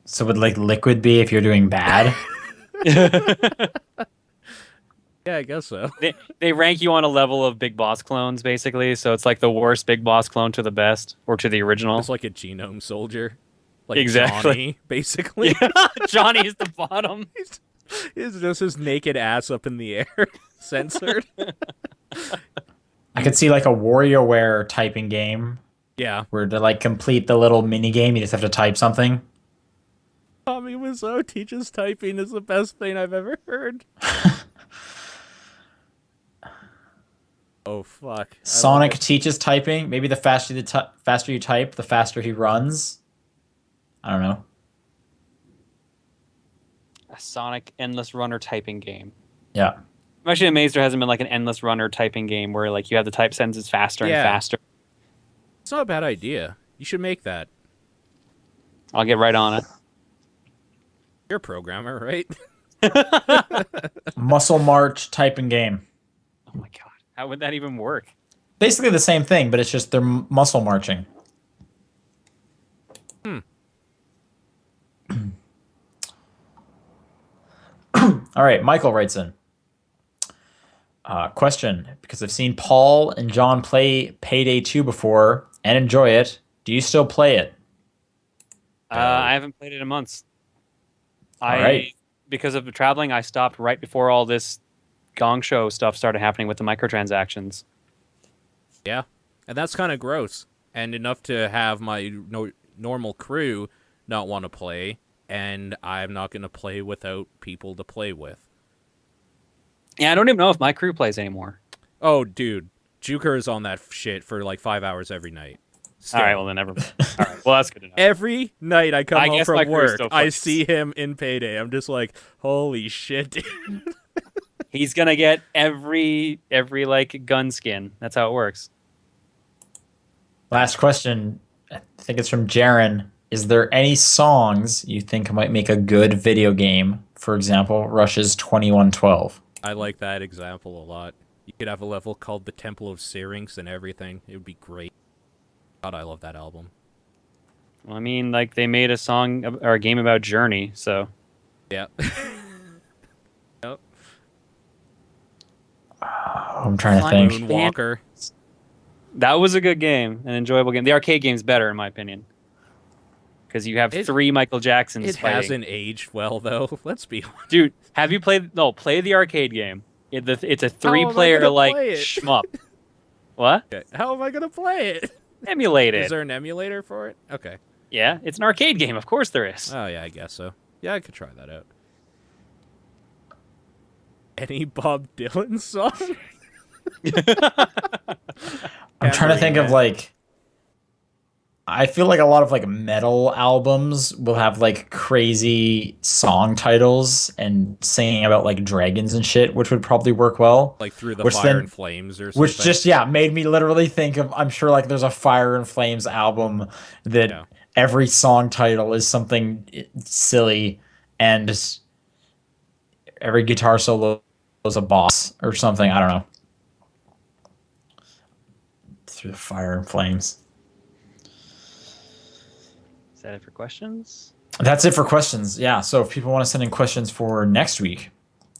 [SPEAKER 1] So would like Liquid be if you're doing bad?
[SPEAKER 2] Yeah, I guess so.
[SPEAKER 3] They rank you on a level of Big Boss clones, basically. So it's like the worst Big Boss clone to the best, or to the original.
[SPEAKER 2] It's like a genome soldier. Like
[SPEAKER 3] Exactly.
[SPEAKER 2] Johnny, basically.
[SPEAKER 3] Johnny is the bottom.
[SPEAKER 2] He's just his naked ass up in the air, censored.
[SPEAKER 1] I could see like a WarioWare typing game
[SPEAKER 2] Yeah.
[SPEAKER 1] where to like complete the little mini game, you just have to type something.
[SPEAKER 2] Tommy Wiseau teaches typing is the best thing I've ever heard. Oh, fuck.
[SPEAKER 1] Sonic teaches typing. Maybe the faster you type, the faster he runs. I don't know.
[SPEAKER 3] A Sonic endless runner typing game.
[SPEAKER 1] Yeah.
[SPEAKER 3] I'm actually amazed there hasn't been like an endless runner typing game where like you have to type sentences faster and
[SPEAKER 2] Yeah.
[SPEAKER 3] faster.
[SPEAKER 2] It's not a bad idea. You should make that.
[SPEAKER 3] I'll get right on it.
[SPEAKER 2] You're a programmer, right?
[SPEAKER 1] Muscle March typing game.
[SPEAKER 3] Oh my god. How would that even work?
[SPEAKER 1] Basically the same thing, but it's just they're muscle marching. All right, Michael writes in. Question, because I've seen Paul and John play Payday 2 before and enjoy it. Do you still play it?
[SPEAKER 3] I haven't played it in months.
[SPEAKER 1] All right.
[SPEAKER 3] Because of the traveling, I stopped right before all this Gong Show stuff started happening with the microtransactions.
[SPEAKER 2] Yeah. And that's kind of gross. And enough to have my normal crew not want to play. And I'm not going to play without people to play with.
[SPEAKER 3] Yeah, I don't even know if my crew plays anymore.
[SPEAKER 2] Oh, dude. Juker is on that shit for like 5 hours every night. Still.
[SPEAKER 3] All right, well then never. All right, well that's good enough.
[SPEAKER 2] Every night I come
[SPEAKER 3] I
[SPEAKER 2] home
[SPEAKER 3] guess my
[SPEAKER 2] from
[SPEAKER 3] crew
[SPEAKER 2] work,
[SPEAKER 3] still
[SPEAKER 2] I
[SPEAKER 3] plays.
[SPEAKER 2] see him in Payday. I'm just like, holy shit, dude.
[SPEAKER 3] He's gonna get every like gun skin. That's how it works.
[SPEAKER 1] Last question. I think it's from Jaren. Is there any songs you think might make a good video game? For example, Rush's 2112.
[SPEAKER 2] I like that example a lot. You could have a level called the Temple of Syrinx and everything. It would be great. God, I love that album.
[SPEAKER 3] Well, I mean, like they made a song or a game about Journey, so
[SPEAKER 2] Yeah. Yep.
[SPEAKER 1] I'm trying to think.
[SPEAKER 2] Moonwalker.
[SPEAKER 3] that was a good game, an enjoyable game. The arcade game's better, in my opinion, because you have three Michael Jacksons.
[SPEAKER 2] It
[SPEAKER 3] fighting.
[SPEAKER 2] hasn't aged well, though. Let's be honest.
[SPEAKER 3] Dude, have you played? No, play the arcade game. It's a
[SPEAKER 2] How am I
[SPEAKER 3] three-player
[SPEAKER 2] gonna
[SPEAKER 3] like
[SPEAKER 2] play it?
[SPEAKER 3] shmup. What?
[SPEAKER 2] Okay. How am I going to play it?
[SPEAKER 3] Emulate it.
[SPEAKER 2] Is there an emulator for it? Okay.
[SPEAKER 3] Yeah, it's an arcade game. Of course there is.
[SPEAKER 2] Oh, yeah, I guess so. Yeah, I could try that out. Any Bob Dylan song?
[SPEAKER 1] I'm trying to think of
[SPEAKER 2] Man.
[SPEAKER 1] like. I feel like a lot of like metal albums will have like crazy song titles and singing about like dragons and shit, which would probably work well.
[SPEAKER 2] Like Through the
[SPEAKER 1] Which
[SPEAKER 2] Fire
[SPEAKER 1] then-
[SPEAKER 2] and Flames or something.
[SPEAKER 1] Which just made me literally think of. I'm sure like there's a Fire and Flames album that
[SPEAKER 2] Yeah.
[SPEAKER 1] every song title is something silly, and every guitar solo is a boss or something. I don't know. Through the Fire and Flames.
[SPEAKER 3] Is that it for questions?
[SPEAKER 1] That's it for questions. Yeah. So if people want to send in questions for next week,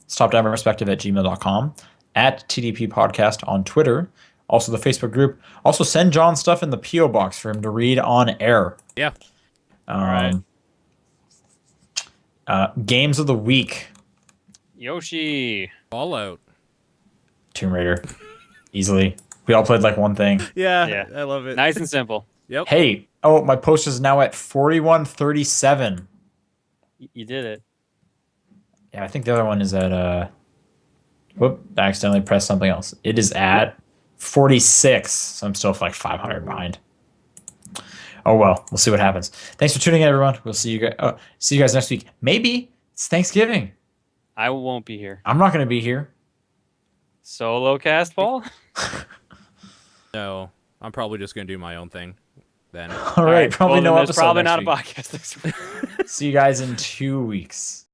[SPEAKER 1] stopdownperspective@gmail.com, at TDP Podcast on Twitter, also the Facebook group. Also send John stuff in the P.O. box for him to read on air.
[SPEAKER 2] Yeah.
[SPEAKER 3] right.
[SPEAKER 1] Games of the week.
[SPEAKER 3] Yoshi.
[SPEAKER 2] Fallout.
[SPEAKER 1] Tomb Raider. Easily. We all played like one thing.
[SPEAKER 2] Yeah,
[SPEAKER 3] Yeah.
[SPEAKER 2] I love it.
[SPEAKER 3] Nice and simple.
[SPEAKER 2] Yep.
[SPEAKER 1] Hey, my post is now at 4137.
[SPEAKER 3] You did it.
[SPEAKER 1] Yeah, I think the other one is at whoop, I accidentally pressed something else. It is at 46, so I'm still like 500 behind. Oh well, we'll see what happens. Thanks for tuning in, everyone. We'll see you guys. See you guys next week. Maybe it's Thanksgiving.
[SPEAKER 3] I won't be here.
[SPEAKER 1] I'm not going to be here.
[SPEAKER 3] Solo cast, Paul?
[SPEAKER 2] No, I'm probably just gonna do my own thing then.
[SPEAKER 1] All right, probably
[SPEAKER 3] well,
[SPEAKER 1] no
[SPEAKER 3] then there's
[SPEAKER 1] episode
[SPEAKER 3] probably
[SPEAKER 1] next
[SPEAKER 3] not a
[SPEAKER 1] week.
[SPEAKER 3] podcast next week.
[SPEAKER 1] See you guys in 2 weeks.